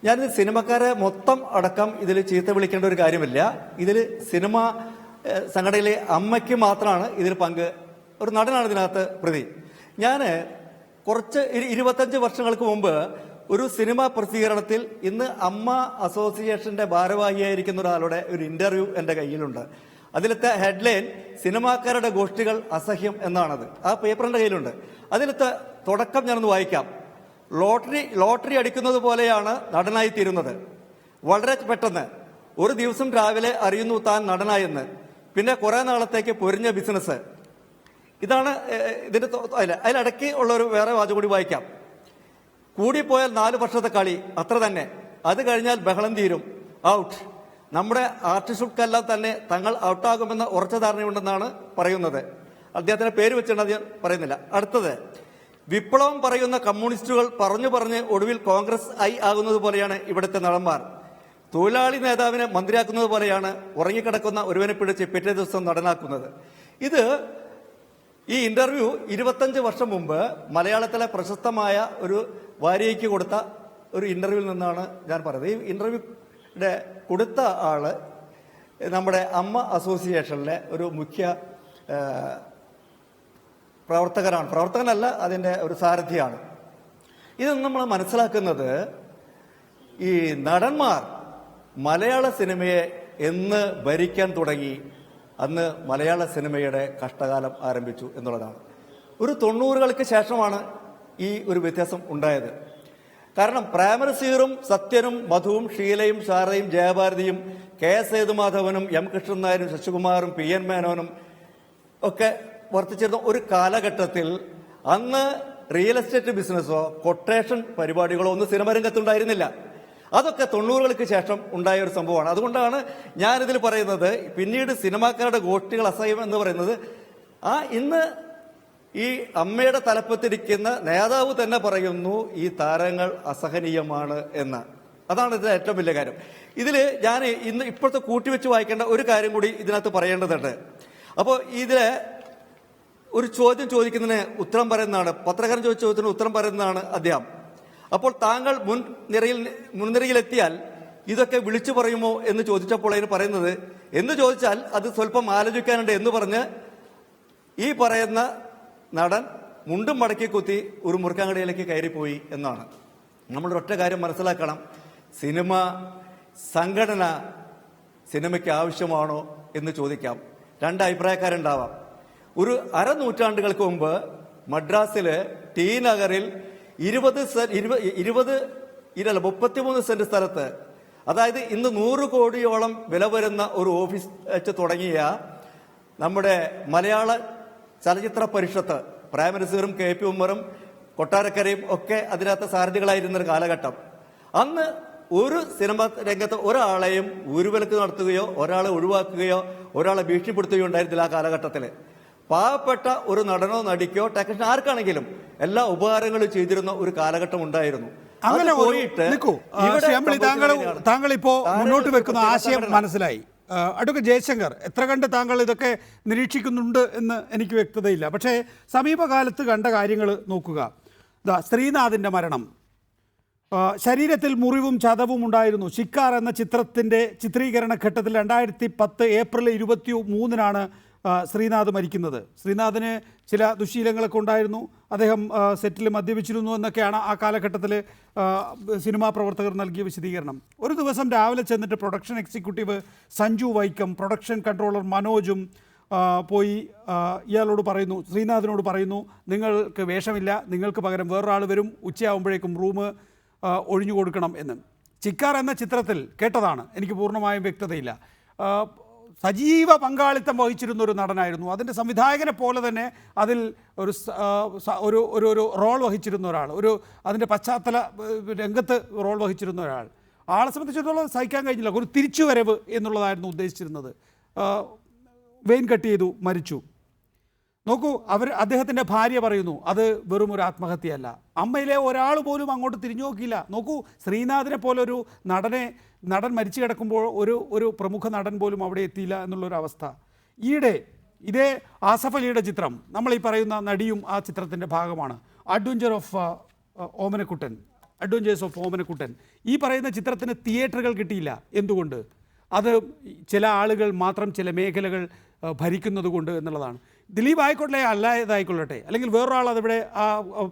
ഞാനിത് സിനിമക്കാരെ മൊത്തം അടക്കം ഇതിൽ ചീത്ത വിളിക്കേണ്ട ഒരു കാര്യമില്ല. ഇതിൽ സിനിമ സംഘടനയിലെ അമ്മയ്ക്ക് മാത്രമാണ് ഇതിൽ പങ്ക്. ഒരു നടനാണ് ഇതിനകത്ത് പ്രതി. ഞാൻ 25 വർഷങ്ങൾക്ക് മുമ്പ് ഒരു സിനിമാ പ്രസിദ്ധീകരണത്തിൽ ഇന്ന് അമ്മ അസോസിയേഷന്റെ ഭാരവാഹിയായിരിക്കുന്ന ഒരാളുടെ ഒരു ഇന്റർവ്യൂ എൻ്റെ കയ്യിലുണ്ട്. അതിലത്തെ ഹെഡ്ലൈൻ സിനിമാക്കാരുടെ ഗോഷ്ഠികൾ അസഹ്യം എന്നാണത്. ആ പേപ്പറിന്റെ കയ്യിലുണ്ട്. അതിലത്തെ തുടക്കം ഞാനൊന്ന് വായിക്കാം. ലോട്ടറി അടിക്കുന്നത് പോലെയാണ് നടനായി തീരുന്നത്. വളരെ പെട്ടെന്ന് ഒരു ദിവസം രാവിലെ അറിയുന്നു താൻ നടനായെന്ന്, പിന്നെ കുറെ നാളത്തേക്ക് പൊരിഞ്ഞ ബിസിനസ്. ഇതാണ് ഇതിന്റെ അതിലിടയ്ക്ക് ഉള്ളൊരു വേറെ വാചകം കൂടി വായിക്കാം. കൂടിപ്പോയാൽ 4 വർഷത്തെ കളി അത്ര തന്നെ. അത് കഴിഞ്ഞാൽ ബഹളം തീരും, ഔട്ട്. നമ്മുടെ ആർട്ടിസ്റ്റുകൾക്കെല്ലാം തന്നെ തങ്ങൾ ഔട്ടാകുമെന്ന ഉറച്ച ധാരണയുണ്ടെന്നാണ് പറയുന്നത്. അദ്ദേഹത്തിന്റെ പേര് വെച്ചിട്ട് ഞാൻ പറയുന്നില്ല. അടുത്തത്, വിപ്ലവം പറയുന്ന കമ്മ്യൂണിസ്റ്റുകൾ പറഞ്ഞു പറഞ്ഞ് ഒടുവിൽ കോൺഗ്രസ് ആകുന്നത് പോലെയാണ് ഇവിടുത്തെ നടന്മാർ. തൊഴിലാളി നേതാവിനെ മന്ത്രിയാക്കുന്നത് പോലെയാണ് ഉറങ്ങിക്കിടക്കുന്ന ഒരുവനെ പിടിച്ച് പിറ്റേ ദിവസം നടനാക്കുന്നത്. ഇത് ഈ ഇന്റർവ്യൂ 25 വർഷം മുമ്പ് മലയാളത്തിലെ പ്രശസ്തമായ ഒരു വാരികയ്ക്ക് കൊടുത്ത ഒരു ഇന്റർവ്യൂവിൽ നിന്നാണ് ഞാൻ പറയുന്നത്. ഈ ഇന്റർവ്യൂയുടെ കൊടുത്ത ആള് നമ്മുടെ അമ്മ അസോസിയേഷനിലെ ഒരു മുഖ്യ പ്രവർത്തകനല്ല, അതിൻ്റെ ഒരു സാരഥിയാണ്. ഇത് നമ്മൾ മനസ്സിലാക്കുന്നത്, ഈ നടന്മാർ മലയാള സിനിമയെ എന്ന് ഭരിക്കാൻ തുടങ്ങി അന്ന് മലയാള സിനിമയുടെ കഷ്ടകാലം ആരംഭിച്ചു എന്നുള്ളതാണ്. ഒരു 90കൾക്ക് ശേഷമാണ് ഈ ഒരു വ്യത്യാസം ഉണ്ടായത്. കാരണം പ്രേമനസീറും സത്യനും മധുവും ഷീലയും ശാരദയും ജയഭാരതിയും കെ.എസ്. സേതുമാധവനും എം കൃഷ്ണൻ നായരും ശശികുമാറും പി.എൻ. മേനോനും ഒക്കെ വർത്തിച്ചിരുന്ന ഒരു കാലഘട്ടത്തിൽ അന്ന് റിയൽ എസ്റ്റേറ്റ് ബിസിനസ്സോ കൊട്ടേഷൻ പരിപാടികളോ ഒന്നും സിനിമ രംഗത്തുണ്ടായിരുന്നില്ല. അതൊക്കെ 90കൾക്ക് ശേഷം ഉണ്ടായ ഒരു സംഭവമാണ്. അതുകൊണ്ടാണ് ഞാനിതിൽ പറയുന്നത്, പിന്നീട് സിനിമാക്കാരുടെ ഗോഷ്ഠികൾ അസഹ്യം എന്ന് പറയുന്നത്, ഇന്ന് ഈ അമ്മയുടെ തലപ്പത്തിരിക്കുന്ന നേതാവ് തന്നെ പറയുന്നു ഈ താരങ്ങൾ അസഹനീയമാണ് എന്ന്. അതാണ് ഇതിലെ ഏറ്റവും വലിയ കാര്യം. ഇതിൽ ഞാൻ ഇപ്പോഴത്തെ കൂട്ടിവെച്ച് വായിക്കേണ്ട ഒരു കാര്യം കൂടി ഇതിനകത്ത് പറയേണ്ടതുണ്ട്. അപ്പോൾ ഇതിലെ ഒരു ചോദ്യം ചോദിക്കുന്നതിന് ഉത്തരം പറയുന്നതാണ്, പത്രക്കാരൻ ചോദിച്ച ചോദ്യത്തിന് ഉത്തരം പറയുന്നതാണ് അദ്ദേഹം. അപ്പോൾ താങ്കൾ മുൻനിരയിലെത്തിയാൽ ഇതൊക്കെ വിളിച്ചു പറയുമോ എന്ന് ചോദിച്ചപ്പോൾ അതിന് പറയുന്നത്, എന്ന് ചോദിച്ചാൽ അത് സ്വല്പം ആലോചിക്കാനുണ്ട് എന്ന് പറഞ്ഞ് ഈ പറയുന്ന നടൻ മുണ്ടും മടക്കി കുത്തി ഒരു മുറുക്കാങ്കടയിലേക്ക് കയറിപ്പോയി എന്നാണ്. നമ്മളൊരൊറ്റ കാര്യം മനസ്സിലാക്കണം, സിനിമ സംഘടന സിനിമയ്ക്ക് ആവശ്യമാണോ എന്ന് ചോദിക്കാം. 2 അഭിപ്രായക്കാരുണ്ടാവാം. ഒരു അരനൂറ്റാണ്ടുകൾക്ക് മുമ്പ് മദ്രാസിലെ ടി നഗറിൽ 33 സെന്റ് സ്ഥലത്ത്, അതായത് ഇന്ന് 100 കോടിയോളം വില വരുന്ന ഒരു ഓഫീസ് വെച്ച് തുടങ്ങിയ നമ്മുടെ മലയാള ചലച്ചിത്ര പരിഷത്ത്, പ്രേമനസീറും കെ.പി. ഉമ്മറും കൊട്ടാരക്കരയും ഒക്കെ അതിനകത്ത് സാരഥികളായിരുന്നൊരു കാലഘട്ടം. അന്ന് ഒരു സിനിമ രംഗത്ത് ഒരാളെയും ഊരുവിലക്ക് നടത്തുകയോ ഒരാളെ ഒഴിവാക്കുകയോ ഒരാളെ ഭീഷണിപ്പെടുത്തുകയോ ഉണ്ടായിരുന്നില്ല ആ കാലഘട്ടത്തിൽ. പാവപ്പെട്ട ഒരു നടനോ നടിക്കോ ടെക്നീഷ്യൻ ആർക്കാണെങ്കിലും എല്ലാ ഉപകാരങ്ങളും ചെയ്തിരുന്ന ഒരു കാലഘട്ടം ഉണ്ടായിരുന്നു.
അങ്ങനെ താങ്കൾ ഇപ്പോ മുന്നോട്ട് വെക്കുന്ന ആശയം മനസ്സിലായി. അഡ്വക്കേറ്റ് ജയശങ്കർ, എത്ര കണ്ട് താങ്കൾ ഇതൊക്കെ നിരീക്ഷിക്കുന്നുണ്ട് എന്ന് എനിക്ക് വ്യക്തതയില്ല. പക്ഷേ സമീപകാലത്ത് കണ്ട കാര്യങ്ങൾ നോക്കുക. ശ്രീനാഥിൻ്റെ മരണം, ശരീരത്തിൽ മുറിവും ചതവും ഉണ്ടായിരുന്നു. ശിക്കാർ എന്ന ചിത്രത്തിൻ്റെ ചിത്രീകരണ ഘട്ടത്തിൽ 2010 ഏപ്രിൽ 23-നാണ് ശ്രീനാഥ് മരിക്കുന്നത്. ശ്രീനാഥിന് ചില ദുശ്ശീലങ്ങളൊക്കെ ഉണ്ടായിരുന്നു. അദ്ദേഹം സെറ്റിൽ മദ്യപിച്ചിരുന്നു എന്നൊക്കെയാണ് ആ കാലഘട്ടത്തിൽ സിനിമാ പ്രവർത്തകർ നൽകിയ വിശദീകരണം. ഒരു ദിവസം രാവിലെ ചെന്നിട്ട് production executive Sanju Vaikom, production controller മനോജും പോയി ഇയാളോട് പറയുന്നു, ശ്രീനാഥിനോട് പറയുന്നു, നിങ്ങൾക്ക് വേഷമില്ല, നിങ്ങൾക്ക് പകരം വേറൊരാൾ വരും, ഉച്ചയാകുമ്പോഴേക്കും റൂം ഒഴിഞ്ഞു കൊടുക്കണം എന്ന്. ചിക്കാർ എന്ന ചിത്രത്തിൽ കേട്ടതാണ്, എനിക്ക് പൂർണ്ണമായും വ്യക്തതയില്ല. സജീവ പങ്കാളിത്തം വഹിച്ചിരുന്ന ഒരു നടനായിരുന്നു. അതിൻ്റെ സംവിധായകനെ പോലെ തന്നെ അതിൽ ഒരു റോൾ വഹിച്ചിരുന്ന ഒരാൾ, അതിൻ്റെ പശ്ചാത്തല രംഗത്ത് റോൾ വഹിച്ചിരുന്ന ഒരാൾ. ആളെ സംബന്ധിച്ചിടത്തോളം സഹിക്കാൻ കഴിഞ്ഞില്ല. ഒരു തിരിച്ചുവരവ് എന്നുള്ളതായിരുന്നു ഉദ്ദേശിച്ചിരുന്നത്. വെയിൻ കട്ട് ചെയ്തു, മരിച്ചു. നോക്കൂ, അദ്ദേഹത്തിൻ്റെ ഭാര്യ പറയുന്നു അത് വെറും ഒരു ആത്മഹത്യയല്ല. അമ്മയിലെ ഒരാൾ പോലും അങ്ങോട്ട് തിരിഞ്ഞു നോക്കിയില്ല. നോക്കൂ, ശ്രീനാഥിനെ പോലെ ഒരു നടൻ മരിച്ചു കിടക്കുമ്പോൾ ഒരു പ്രമുഖ നടൻ പോലും അവിടെ എത്തിയില്ല എന്നുള്ളൊരവസ്ഥ. ഇതേ ആസഫ് അലിയുടെ ചിത്രം, നമ്മൾ ഈ പറയുന്ന നടിയും ആ ചിത്രത്തിൻ്റെ ഭാഗമാണ്. Adventures of Omanakuttan. ഈ പറയുന്ന ചിത്രത്തിന് തിയേറ്ററുകൾ കിട്ടിയില്ല. എന്തുകൊണ്ട്? അത് ചില ആളുകൾ മാത്രം ചില മേഖലകൾ ഭരിക്കുന്നത് കൊണ്ട് എന്നുള്ളതാണ്. ദിലീപ് ആയിക്കൊള്ളട്ടെ, അല്ലാതായിക്കൊള്ളട്ടെ, അല്ലെങ്കിൽ വേറൊരാൾ അതിവിടെ ആ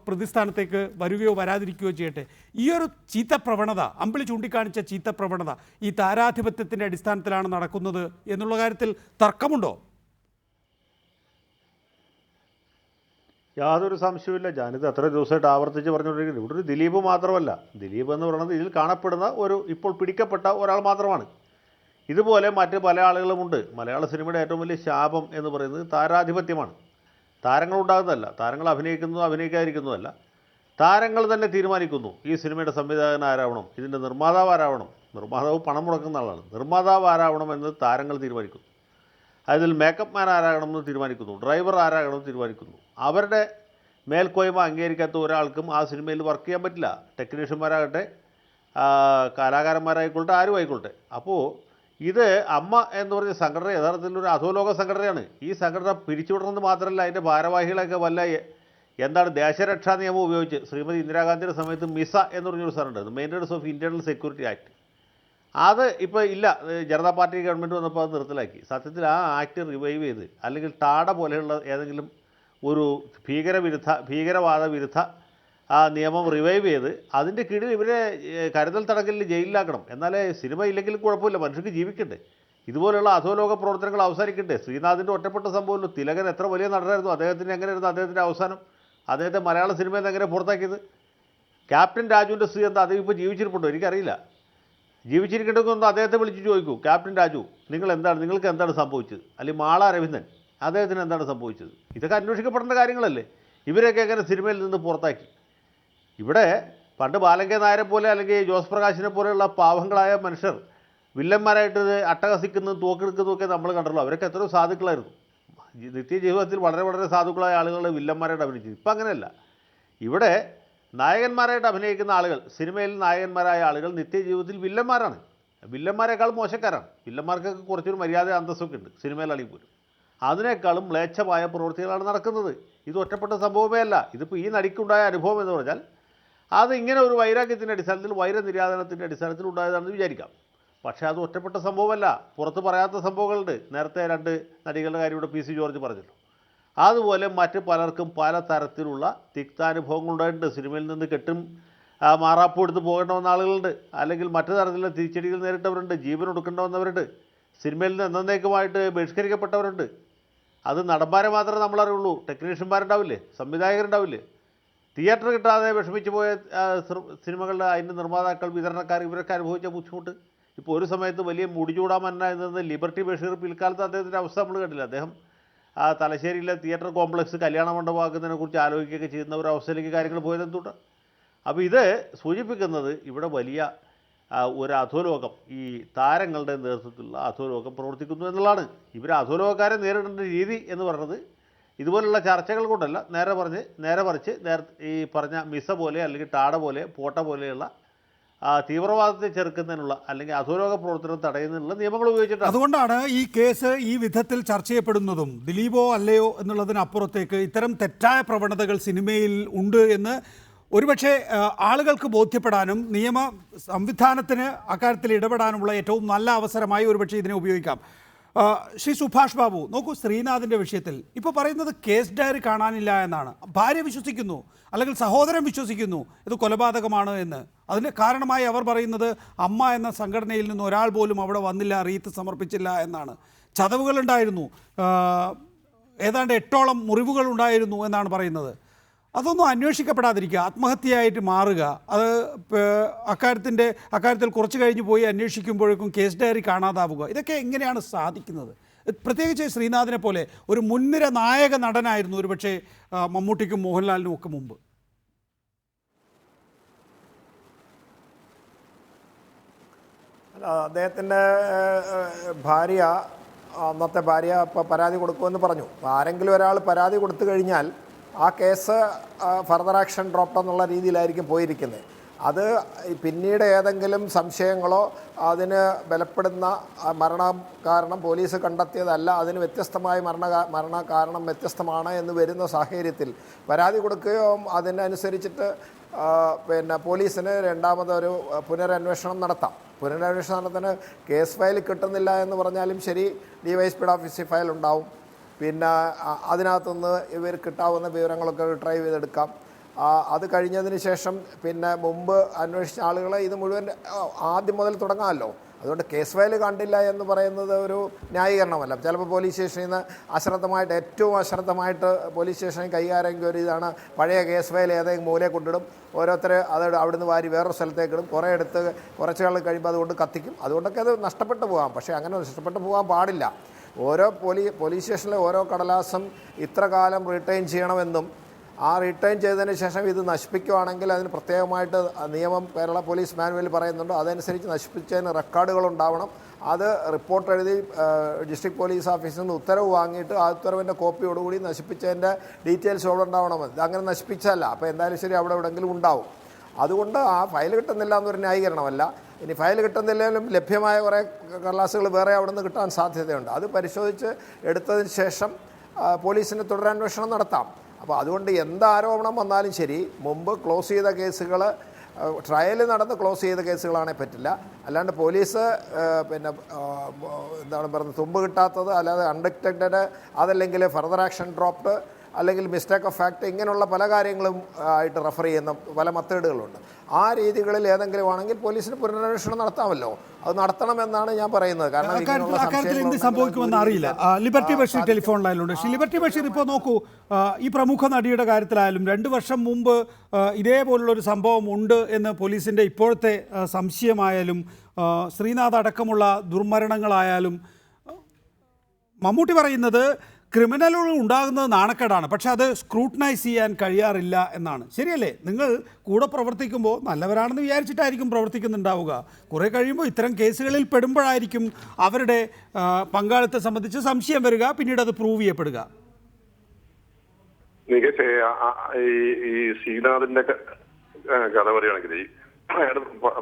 പ്രതിസ്ഥാനത്തേക്ക് വരികയോ വരാതിരിക്കുകയോ ചെയ്യട്ടെ, ഈ ഒരു ചീത്ത പ്രവണത, അമ്പിളി ചൂണ്ടിക്കാണിച്ച ചീത്ത പ്രവണത ഈ താരാധിപത്യത്തിൻ്റെ അടിസ്ഥാനത്തിലാണ് നടക്കുന്നത് എന്നുള്ള കാര്യത്തിൽ തർക്കമുണ്ടോ?
യാതൊരു സംശയവുമില്ല. ഞാനിത് അത്ര ദിവസമായിട്ട് ആവർത്തിച്ച് പറഞ്ഞുകൊണ്ടിരിക്കുന്നത്, ഇവിടെ ഒരു ദിലീപ് മാത്രമല്ല. ദിലീപ് എന്ന് പറയുന്നത് ഇതിൽ കാണപ്പെടുന്ന ഇപ്പോൾ പിടിക്കപ്പെട്ട ഒരാൾ മാത്രമാണ്. ഇതുപോലെ മറ്റ് പല ആളുകളുമുണ്ട്. മലയാള സിനിമയുടെ ഏറ്റവും വലിയ ശാപം എന്ന് പറയുന്നത് താരാധിപത്യമാണ്. താരങ്ങൾ ഉണ്ടാകുന്നതല്ല, താരങ്ങൾ അഭിനയിക്കാതിരിക്കുന്നതല്ല. താരങ്ങൾ തന്നെ തീരുമാനിക്കുന്നു ഈ സിനിമയുടെ സംവിധായകൻ ആരാവണം, ഇതിൻ്റെ നിർമ്മാതാവ് ആരാവണം. നിർമ്മാതാവ് പണം മുടക്കുന്ന ആളാണ്. നിർമ്മാതാവ് ആരാവണം എന്ന് താരങ്ങൾ തീരുമാനിക്കുന്നു. അതിൽ മേക്കപ്പ് മാൻ ആരാകണമെന്ന് തീരുമാനിക്കുന്നു, ഡ്രൈവർ ആരാകണമെന്ന് തീരുമാനിക്കുന്നു. അവരുടെ മേൽക്കോയ്മ അംഗീകരിക്കാത്ത ഒരാൾക്കും ആ സിനിമയിൽ വർക്ക് ചെയ്യാൻ പറ്റില്ല. ടെക്നീഷ്യന്മാരാകട്ടെ, കലാകാരന്മാരായിക്കൊള്ളട്ടെ, ആരും ആയിക്കൊള്ളട്ടെ. അപ്പോൾ ഇത് അമ്മ എന്ന് പറഞ്ഞ സംഘടന യഥാർത്ഥത്തിൽ ഒരു അധോലോക സംഘടനയാണ്. ഈ സംഘടന പിരിച്ചുവിടണമെന്ന് മാത്രമല്ല, അതിൻ്റെ ഭാരവാഹികളൊക്കെ വല്ല എന്താണ് ദേശരക്ഷാ നിയമം ഉപയോഗിച്ച് ശ്രീമതി ഇന്ദിരാഗാന്ധിയുടെ സമയത്ത് മിസ എന്ന് പറഞ്ഞൊരു സാധനമുണ്ട്, maintenance of internal security act. അത് ഇപ്പോൾ ഇല്ല, ജനതാ പാർട്ടി ഗവൺമെൻറ് വന്നപ്പോൾ അത് നിർത്തലാക്കി. സത്യത്തിൽ ആ ആക്ട് റിവൈവ് ചെയ്ത് അല്ലെങ്കിൽ ടാഡ പോലെയുള്ള ഏതെങ്കിലും ഒരു ഭീകരവാദ വിരുദ്ധ ആ നിയമം റിവൈവ് ചെയ്ത് അതിൻ്റെ കീഴിൽ ഇവരെ കരുതൽ തടങ്കലിൽ ജയിലിലാക്കണം. എന്നാലേ സിനിമ ഇല്ലെങ്കിലും കുഴപ്പമില്ല, മനുഷ്യർക്ക് ജീവിക്കണ്ടേ. ഇതുപോലെയുള്ള അധോലോക പ്രവർത്തനങ്ങൾ അവസാനിക്കണ്ടേ. ശ്രീനാഥിൻ്റെ ഒറ്റപ്പെട്ട സംഭവമല്ലോ. തിലകൻ എത്ര വലിയ നടനായിരുന്നു, അദ്ദേഹത്തിന് എങ്ങനെയായിരുന്നു അദ്ദേഹത്തിൻ്റെ അവസാനം? അദ്ദേഹത്തെ മലയാള സിനിമയിൽ നിന്ന് എങ്ങനെ പുറത്താക്കിയത്? ക്യാപ്റ്റൻ രാജുവിൻ്റെ സ്ത്രീ എന്താ, അദ്ദേഹം ഇപ്പോൾ ജീവിച്ചിരിപ്പുണ്ടോ എനിക്കറിയില്ല. ജീവിച്ചിരിക്കണമെന്നൊന്ന് അദ്ദേഹത്തെ വിളിച്ച് ചോദിക്കൂ, ക്യാപ്റ്റൻ രാജു നിങ്ങൾക്ക് എന്താണ് സംഭവിച്ചത്? അല്ലെങ്കിൽ മാള അരവിന്ദൻ, അദ്ദേഹത്തിന് എന്താണ് സംഭവിച്ചത്? ഇതൊക്കെ അന്വേഷിക്കപ്പെടേണ്ട കാര്യങ്ങളല്ലേ. ഇവരെയൊക്കെ എങ്ങനെ സിനിമയിൽ നിന്ന് പുറത്താക്കി? ഇവിടെ പണ്ട് ബാലങ്കേ നായരെ പോലെ അല്ലെങ്കിൽ ജോസ് പ്രകാശിനെ പോലെയുള്ള പാവങ്ങളായ മനുഷ്യർ വില്ലന്മാരായിട്ട് അട്ടഹസിക്കുന്നതും തോക്കെടുക്കുന്നതൊക്കെ നമ്മൾ കണ്ടല്ലോ. അവരൊക്കെ എത്രയോ സാധുക്കളായിരുന്നു. നിത്യജീവിതത്തിൽ വളരെ വളരെ സാധുക്കളായ ആളുകൾ വില്ലന്മാരായിട്ട് അഭിനയിച്ചത്. ഇപ്പം അങ്ങനെയല്ല. ഇവിടെ നായകന്മാരായിട്ട് അഭിനയിക്കുന്ന ആളുകൾ, സിനിമയിൽ നായകന്മാരായ ആളുകൾ നിത്യജീവിതത്തിൽ വില്ലന്മാരാണ്. വില്ലന്മാരെക്കാളും മോശക്കാരാണ്. വില്ലന്മാർക്കൊക്കെ കുറച്ചൊരു മര്യാദ അന്തസ്സൊക്കെ ഉണ്ട് സിനിമയിലാണെങ്കിൽ പോലും. അതിനേക്കാളും മ്ലേച്ഛമായ പ്രവൃത്തികളാണ് നടക്കുന്നത്. ഇത് ഒറ്റപ്പെട്ട സംഭവമേ അല്ല. ഇതിപ്പോൾ ഈ നടിക്കുണ്ടായ അനുഭവം എന്ന് പറഞ്ഞാൽ അത് ഇങ്ങനെ ഒരു വൈരാഗ്യത്തിൻ്റെ അടിസ്ഥാനത്തിൽ, വൈരനിര്യാതനത്തിൻ്റെ അടിസ്ഥാനത്തിൽ ഉണ്ടായതാണെന്ന് വിചാരിക്കാം. പക്ഷേ അത് ഒറ്റപ്പെട്ട സംഭവമല്ല. പുറത്ത് പറയാത്ത സംഭവങ്ങളുണ്ട്. നേരത്തെ 2 നടികളുടെ കാര്യം ഇവിടെ PC ജോർജ് പറഞ്ഞല്ലോ. അതുപോലെ മറ്റ് പലർക്കും പല തരത്തിലുള്ള തിക്താനുഭവങ്ങളുണ്ടായിട്ടുണ്ട്. സിനിമയിൽ നിന്ന് കെട്ടും മാറാപ്പും എടുത്ത് പോകേണ്ട വന്ന ആളുകളുണ്ട്. അല്ലെങ്കിൽ മറ്റു തരത്തിലുള്ള തിരിച്ചടികൾ നേരിട്ടവരുണ്ട്. ജീവൻ ഒടുക്കേണ്ട വന്നവരുണ്ട്. സിനിമയിൽ നിന്ന് എന്നേക്കുമായിട്ട് ബഹിഷ്കരിക്കപ്പെട്ടവരുണ്ട്. അത് നടന്മാരെ മാത്രമേ നമ്മളറിയുള്ളൂ. ടെക്നീഷ്യന്മാരുണ്ടാവില്ലേ, സംവിധായകരുണ്ടാവില്ലേ, തിയേറ്റർ കിട്ടാതെ വിഷമിച്ച് പോയ സിനിമകളുടെ അതിൻ്റെ നിർമ്മാതാക്കൾ, വിതരണക്കാർ, ഇവരൊക്കെ അനുഭവിച്ച ബുദ്ധിമുട്ട്. ഇപ്പോൾ ഒരു സമയത്ത് വലിയ മുടിചൂടാമന്ന എന്നത് ലിബർട്ടി ബഷീർ, പിൽക്കാലത്ത് അദ്ദേഹത്തിൻ്റെ അവസ്ഥ നമ്മൾ കണ്ടില്ല. അദ്ദേഹം തലശ്ശേരിയിലെ തിയേറ്റർ കോംപ്ലക്സ് കല്യാണ മണ്ഡപമാക്കുന്നതിനെക്കുറിച്ച് ആലോചിക്കുകയൊക്കെ ചെയ്യുന്ന ഒരു അവസ്ഥയിലേക്ക് കാര്യങ്ങൾ പോയത് എന്തുകൊണ്ട്? അപ്പോൾ ഇത് സൂചിപ്പിക്കുന്നത് ഇവിടെ വലിയ ഒരു അധോലോകം, ഈ താരങ്ങളുടെ നേതൃത്വത്തിലുള്ള അധോലോകം പ്രവർത്തിക്കുന്നു എന്നുള്ളതാണ്. ഇവർ അധോലോകക്കാരെ നേരിടേണ്ട രീതി എന്ന് പറയുന്നത് ഇതുപോലുള്ള ചർച്ചകൾ കൊണ്ടല്ല, നേരെ മറിച്ച് ഈ പറഞ്ഞ മിസ പോലെ അല്ലെങ്കിൽ ടാഡ പോലെ പോട്ട പോലെയുള്ള തീവ്രവാദത്തെ ചെറുക്കുന്നതിനുള്ള അല്ലെങ്കിൽ അധോലോക പ്രവർത്തനം തടയുന്നതിനുള്ള നിയമങ്ങൾ ഉപയോഗിച്ചിട്ടാണ്.
അതുകൊണ്ടാണ് ഈ കേസ് ഈ വിധത്തിൽ ചർച്ച ചെയ്യപ്പെടുന്നതും. ദിലീപോ അല്ലയോ എന്നുള്ളതിനപ്പുറത്തേക്ക് ഇത്തരം തെറ്റായ പ്രവണതകൾ സിനിമയിൽ ഉണ്ട് എന്ന് ഒരുപക്ഷെ ആളുകൾക്ക് ബോധ്യപ്പെടാനും നിയമ സംവിധാനത്തിന് അക്കാര്യത്തിൽ ഇടപെടാനുമുള്ള ഏറ്റവും നല്ല അവസരമായി ഒരുപക്ഷെ ഇതിനെ ഉപയോഗിക്കാം. ശ്രീ സുഭാഷ് ബാബു, നോക്കൂ, ശ്രീനാഥിൻ്റെ വിഷയത്തിൽ ഇപ്പോൾ പറയുന്നത് കേസ് ഡയറി കാണാനില്ല എന്നാണ്. ഭാര്യ വിശ്വസിക്കുന്നു, അല്ലെങ്കിൽ സഹോദരൻ വിശ്വസിക്കുന്നു ഇത് കൊലപാതകമാണ് എന്ന്. അതിന് കാരണമായി അവർ പറയുന്നത് അമ്മ എന്ന സംഘടനയിൽ നിന്ന് ഒരാൾ പോലും അവിടെ വന്നില്ല, റീത്ത് സമർപ്പിച്ചില്ല എന്നാണ്. ചതവുകളുണ്ടായിരുന്നു, ഏതാണ്ട് 8ഓളം മുറിവുകൾ ഉണ്ടായിരുന്നു എന്നാണ് പറയുന്നത്. അതൊന്നും അന്വേഷിക്കപ്പെടാതിരിക്കുക, ആത്മഹത്യയായിട്ട് മാറുക, അത് അക്കാര്യത്തിൽ കുറച്ച് കഴിഞ്ഞ് പോയി അന്വേഷിക്കുമ്പോഴേക്കും കേസ് ഡയറി കാണാതാവുക, ഇതൊക്കെ എങ്ങനെയാണ് സാധിക്കുന്നത്? പ്രത്യേകിച്ച് ശ്രീനാഥിനെ പോലെ ഒരു മുൻനിര നായക നടനായിരുന്നു ഒരുപക്ഷെ മമ്മൂട്ടിക്കും മോഹൻലാലിനും ഒക്കെ മുമ്പ്.
അല്ല, അദ്ദേഹത്തിൻ്റെ ഭാര്യ, അന്നത്തെ ഭാര്യ ഇപ്പോൾ പരാതി കൊടുക്കുമെന്ന് പറഞ്ഞു. ആരെങ്കിലും ഒരാൾ പരാതി കൊടുത്തു കഴിഞ്ഞാൽ ആ കേസ് ഫർദർ ആക്ഷൻ ഡ്രോപ്പ് എന്നുള്ള രീതിയിലായിരിക്കും പോയിരിക്കുന്നത്. അത് പിന്നീട് ഏതെങ്കിലും സംശയങ്ങളോ അതിന് ബലപ്പെടുന്ന മരണം കാരണം പോലീസ് കണ്ടെത്തിയതല്ല, അതിന് വ്യത്യസ്തമായ മരണ കാരണം വ്യത്യസ്തമാണ് എന്ന് വരുന്ന സാഹചര്യത്തിൽ പരാതി കൊടുക്കുകയോ അതിനനുസരിച്ചിട്ട് പോലീസിന് രണ്ടാമതൊരു പുനരന്വേഷണം നടത്താം. പുനരന്വേഷണത്തിന് കേസ് ഫയൽ കിട്ടുന്നില്ല എന്ന് പറഞ്ഞാലും ശരി, DYSPയുടെ ഓഫീസിൽ ഫയൽ ഉണ്ടാവും. പിന്നെ അതിനകത്തുനിന്ന് ഇവർ കിട്ടാവുന്ന വിവരങ്ങളൊക്കെ റിട്രൈവ് ചെയ്തെടുക്കാം. അത് കഴിഞ്ഞതിന് ശേഷം പിന്നെ മുമ്പ് അന്വേഷിച്ച ആളുകളെ ഇത് മുഴുവൻ ആദ്യം മുതൽ തുടങ്ങാമല്ലോ. അതുകൊണ്ട് കേസ് ഫയൽ കണ്ടില്ല എന്ന് പറയുന്നത് ഒരു ന്യായീകരണമല്ല. ചിലപ്പോൾ പോലീസ് സ്റ്റേഷനിൽ നിന്ന് ഏറ്റവും അശ്രദ്ധമായിട്ട് പോലീസ് സ്റ്റേഷനിൽ കൈകാര്യം കയറിയതാണ്. പഴയ കേസ് ഫയൽ ഏതെങ്കിലും മൂലയെ കൊണ്ടിടും, ഓരോരുത്തർ അത് അവിടുന്ന് വാരി വേറൊരു സ്ഥലത്തേക്ക് ഇടും, കുറേ എടുത്ത് കുറച്ച് നാൾ കഴിയുമ്പോൾ അതുകൊണ്ട് കത്തിക്കും. അതുകൊണ്ടൊക്കെ അത് നഷ്ടപ്പെട്ടു പോകാം. പക്ഷേ അങ്ങനെ നഷ്ടപ്പെട്ടു പോകാൻ പാടില്ല. ഓരോ പോലീസ് സ്റ്റേഷനിലെ ഓരോ കടലാസും ഇത്ര കാലം റിട്ടൈൻ ചെയ്യണമെന്നും ആ റിട്ടേൺ ചെയ്തതിന് ശേഷം ഇത് നശിപ്പിക്കുകയാണെങ്കിൽ അതിന് പ്രത്യേകമായിട്ട് നിയമം കേരള പോലീസ് മാനുവലിൽ പറയുന്നുണ്ട്. അതനുസരിച്ച് നശിപ്പിച്ചതിന് റെക്കോർഡുകൾ ഉണ്ടാവണം. അത് റിപ്പോർട്ട് എഴുതി ഡിസ്ട്രിക്ട് പോലീസ് ഓഫീസിൽ നിന്ന് ഉത്തരവ് വാങ്ങിയിട്ട് ആ ഉത്തരവിൻ്റെ കോപ്പിയോടുകൂടി നശിപ്പിച്ചതിൻ്റെ ഡീറ്റെയിൽസ് അവിടെ ഉണ്ടാവണം. ഇത് അങ്ങനെ നശിപ്പിച്ചല്ല, അപ്പോൾ എന്തായാലും ശരി അവിടെ എവിടെയെങ്കിലും ഉണ്ടാവും. അതുകൊണ്ട് ആ ഫയൽ കിട്ടുന്നില്ല എന്നൊരു ന്യായീകരണമല്ല. ഇനി ഫയൽ കിട്ടുന്നില്ലെങ്കിലും ലഭ്യമായ കുറേ കടലാസുകൾ വേറെ അവിടെ നിന്ന് കിട്ടാൻ സാധ്യതയുണ്ട്. അത് പരിശോധിച്ച് എടുത്തതിന് ശേഷം പോലീസിന് തുടരന്വേഷണം നടത്താം. അപ്പോൾ അതുകൊണ്ട് എന്ത് ആരോപണം വന്നാലും ശരി, മുമ്പ് ക്ലോസ് ചെയ്ത കേസുകൾ ട്രയൽ നടന്ന് ക്ലോസ് ചെയ്ത കേസുകളാണെങ്കിൽ പറ്റില്ല. അല്ലാണ്ട് പോലീസ് എന്താണ് പറയുന്നത്, തുമ്പ് കിട്ടാത്തത്, അല്ലാതെ അൺഡിറ്റക്റ്റഡ്, അതല്ലെങ്കിൽ ഫർദർ ആക്ഷൻ ഡ്രോപ്ഡ്, അല്ലെങ്കിൽ മിസ്റ്റേക്ക് ഓഫ് ഫാക്ട്, ഇങ്ങനെയുള്ള പല കാര്യങ്ങളും ആയിട്ട് റെഫർ ചെയ്യുന്ന പല മെത്തേഡുകളുണ്ട്. ആ രീതികളിൽ ഏതെങ്കിലും ആണെങ്കിൽ പോലീസിന് പുനരന്വേഷണം നടത്താമല്ലോ. അത് നടത്തണമെന്നാണ് ഞാൻ പറയുന്നത്. കാരണം
അക്കാര്യത്തിൽ എന്ത് സംഭവിക്കുമെന്ന് അറിയില്ല. ലിബർട്ടി ബഷീർ ടെലിഫോൺ ലൈനിലുണ്ട്. ലിബർട്ടി ബഷീർ, ഇപ്പോൾ നോക്കൂ, ഈ പ്രമുഖ നടിയുടെ കാര്യത്തിലായാലും 2 വർഷം മുമ്പ് ഇതേപോലുള്ളൊരു സംഭവം ഉണ്ട് എന്ന് പോലീസിൻ്റെ ഇപ്പോഴത്തെ സംശയമായാലും ശ്രീനാഥ് അടക്കമുള്ള ദുർമരണങ്ങളായാലും മമ്മൂട്ടി പറയുന്നത് ക്രിമിനലുകൾ ഉണ്ടാകുന്നത് നാണക്കേടാണ്, പക്ഷെ അത് സ്ക്രൂട്ടനൈസ് ചെയ്യാൻ കഴിയാറില്ല എന്നാണ്. ശരിയല്ലേ? നിങ്ങൾ കൂടെ പ്രവർത്തിക്കുമ്പോൾ നല്ലവരാണെന്ന് വിചാരിച്ചിട്ടായിരിക്കും പ്രവർത്തിക്കുന്നുണ്ടാവുക. കുറേ കഴിയുമ്പോൾ ഇത്തരം കേസുകളിൽ പെടുമ്പോഴായിരിക്കും അവരുടെ പങ്കാളിത്തം സംബന്ധിച്ച് സംശയം വരിക, പിന്നീട് അത് പ്രൂവ് ചെയ്യപ്പെടുക.
ഈ ശ്രീനാഥിന്റെ കഥ പറയുകയാണെങ്കിൽ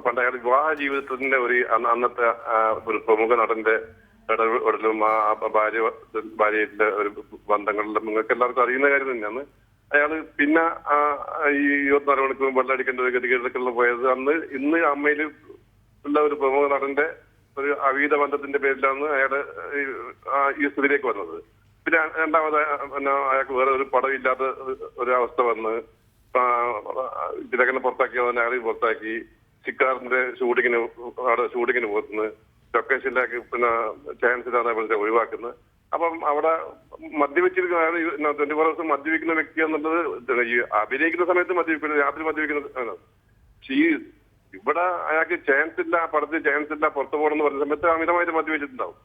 പണ്ട് അയാൾ വിവാഹ ജീവിതത്തിന്റെ ഒരു അന്നത്തെ ഒരു പ്രമുഖ നടന്റെ ഇടപെടലും ഭാര്യയുടെ ഒരു ബന്ധങ്ങളിലും നിങ്ങൾക്ക് എല്ലാവർക്കും അറിയുന്ന കാര്യം തന്നെയാണ്. അയാള് പിന്നെ ഈ 24 മണിക്കൂർ വെള്ളമടിക്കേണ്ട ഒരു ഗതികേടിലേക്കുള്ള പോയത് ഇന്ന് അമ്മയിൽ ഉള്ള ഒരു പ്രമുഖ നടന്റെ ഒരു അവീത ബന്ധത്തിന്റെ പേരിലാണ് അയാള് ഈ സ്ഥിതിയിലേക്ക് വന്നത്. പിന്നെ രണ്ടാമത് അയാൾക്ക് വേറെ ഒരു പടമില്ലാത്ത ഒരു അവസ്ഥ വന്ന് തിരക്കനെ പുറത്താക്കിയവനെ അയാൾ പുറത്താക്കി, സിക്കാറിന്റെ ഷൂട്ടിങ്ങിന് പോകുന്നു, ലൊക്കേഷനിലേക്ക് പിന്നെ ചാൻസ് ഇല്ലാതെ ഒഴിവാക്കുന്നത്. അപ്പം അവിടെ മദ്യവെച്ചിരിക്കുന്ന 24 hours മദ്യവെക്കുന്ന വ്യക്തി എന്നുള്ളത് ഈ അഭിനയിക്കുന്ന സമയത്ത് മദ്യവെക്കുന്നത്, രാത്രി മദ്യവെക്കുന്ന. ഇവിടെ അയാൾക്ക് ചാൻസ് ഇല്ല, പടത്തിൽ ചാൻസ് ഇല്ല, പുറത്തു പോകണമെന്ന് പറഞ്ഞ സമയത്ത് അമിതമായിട്ട് മദ്യവെച്ചിട്ടുണ്ടാവും.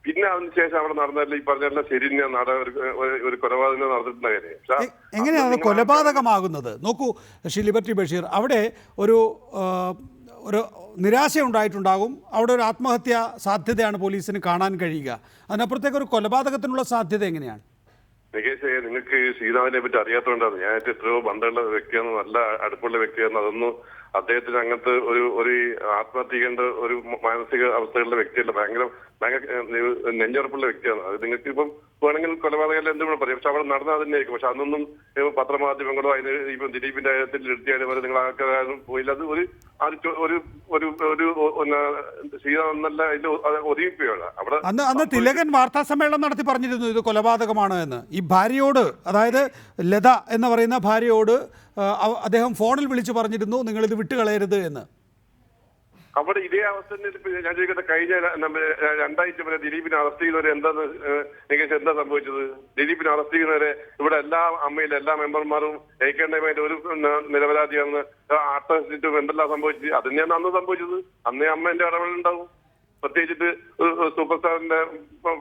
പിന്നെ അതിനുശേഷം അവിടെ നടന്നല്ല ഈ പറഞ്ഞ ശരി ഒരു കൊലപാതകം നടന്നിട്ടുള്ള കാര്യം.
എങ്ങനെയാണ് കൊലപാതകമാകുന്നത്? നോക്കൂ ലിബർട്ടി ബഷീർ, അവിടെ ഒരു നിരാശ ഉണ്ടായിട്ടുണ്ടാകും. അവിടെ ഒരു ആത്മഹത്യ സാധ്യതയാണ് പോലീസിന് കാണാൻ കഴിയുക. അതിനപ്പുറത്തേക്ക് ഒരു കൊലപാതകത്തിനുള്ള സാധ്യത എങ്ങനെയാണ്?
നികേഷ്, നിങ്ങൾക്ക് ശ്രീനാഥിനെ പറ്റി അറിയാത്തതുകൊണ്ടാണ്. ഞാൻ എത്രയോ ബന്ധമുള്ള വ്യക്തിയാണ്, നല്ല അടുപ്പുള്ള വ്യക്തിയാണ്. അതൊന്നും അദ്ദേഹത്തിന് അങ്ങനത്തെ ഒരു ആത്മഹത്യ ചെയ്യേണ്ട ഒരു മാനസിക അവസ്ഥയുള്ള വ്യക്തിയല്ല. ഭയങ്കര നെഞ്ചുറപ്പുള്ള വ്യക്തിയാണ്. അത് നിങ്ങൾക്ക് ഇപ്പം വേണമെങ്കിൽ കൊലപാതകം എന്തും പറയാം, പക്ഷെ അവിടെ നടന്നാൽ തന്നെ ആയിരിക്കും. പക്ഷെ അതൊന്നും പത്രമാധ്യമങ്ങളോ അതിന് ഇപ്പം ദിലീപിന്റെ കാര്യത്തിൽ എടുത്തിയാലും വരെ നിങ്ങൾ ആൾക്കാരും പോയില്ല. അത് ശ്രീനാഥെന്നല്ല അതിൽ ഒതുങ്ങിപ്പോയാണ്. അവിടെ
അന്ന് തിലകൻ വാർത്താ സമ്മേളനം നടത്തി പറഞ്ഞിരുന്നു ഇത് കൊലപാതകമാണ് എന്ന്. ഈ ഭാര്യയോട്, അതായത് ലത എന്ന് പറയുന്ന ഭാര്യയോട് അദ്ദേഹം ഫോണിൽ വിളിച്ചു പറഞ്ഞിരുന്നു നിങ്ങളിത് വിട്ടുകളയരുത് എന്ന്.
അവിടെ ഇതേ അവസ്ഥ ഞാൻ ചോദിക്കട്ടെ, കഴിഞ്ഞ 2 ആഴ്ച വരെ ദിലീപിനെ അറസ്റ്റ് ചെയ്തവരെ എന്താ സംഭവിച്ചത്? ദിലീപിനെ അറസ്റ്റ് ചെയ്യുന്നവരെ ഇവിടെ എല്ലാ അമ്മയിലും എല്ലാ മെമ്പർമാരും ഏക്കേണ്ടമായിട്ട് ഒരു നിരപരാധിയാണെന്ന് ആട്ടം എന്തെല്ലാം സംഭവിച്ചത്? അത് തന്നെയാണ് അന്ന് സംഭവിച്ചത്. അന്നേ അമ്മേന്റെ ഇടപെടലുണ്ടാവും. പ്രത്യേകിച്ചിട്ട് സൂപ്പർ സ്റ്റാറിന്റെ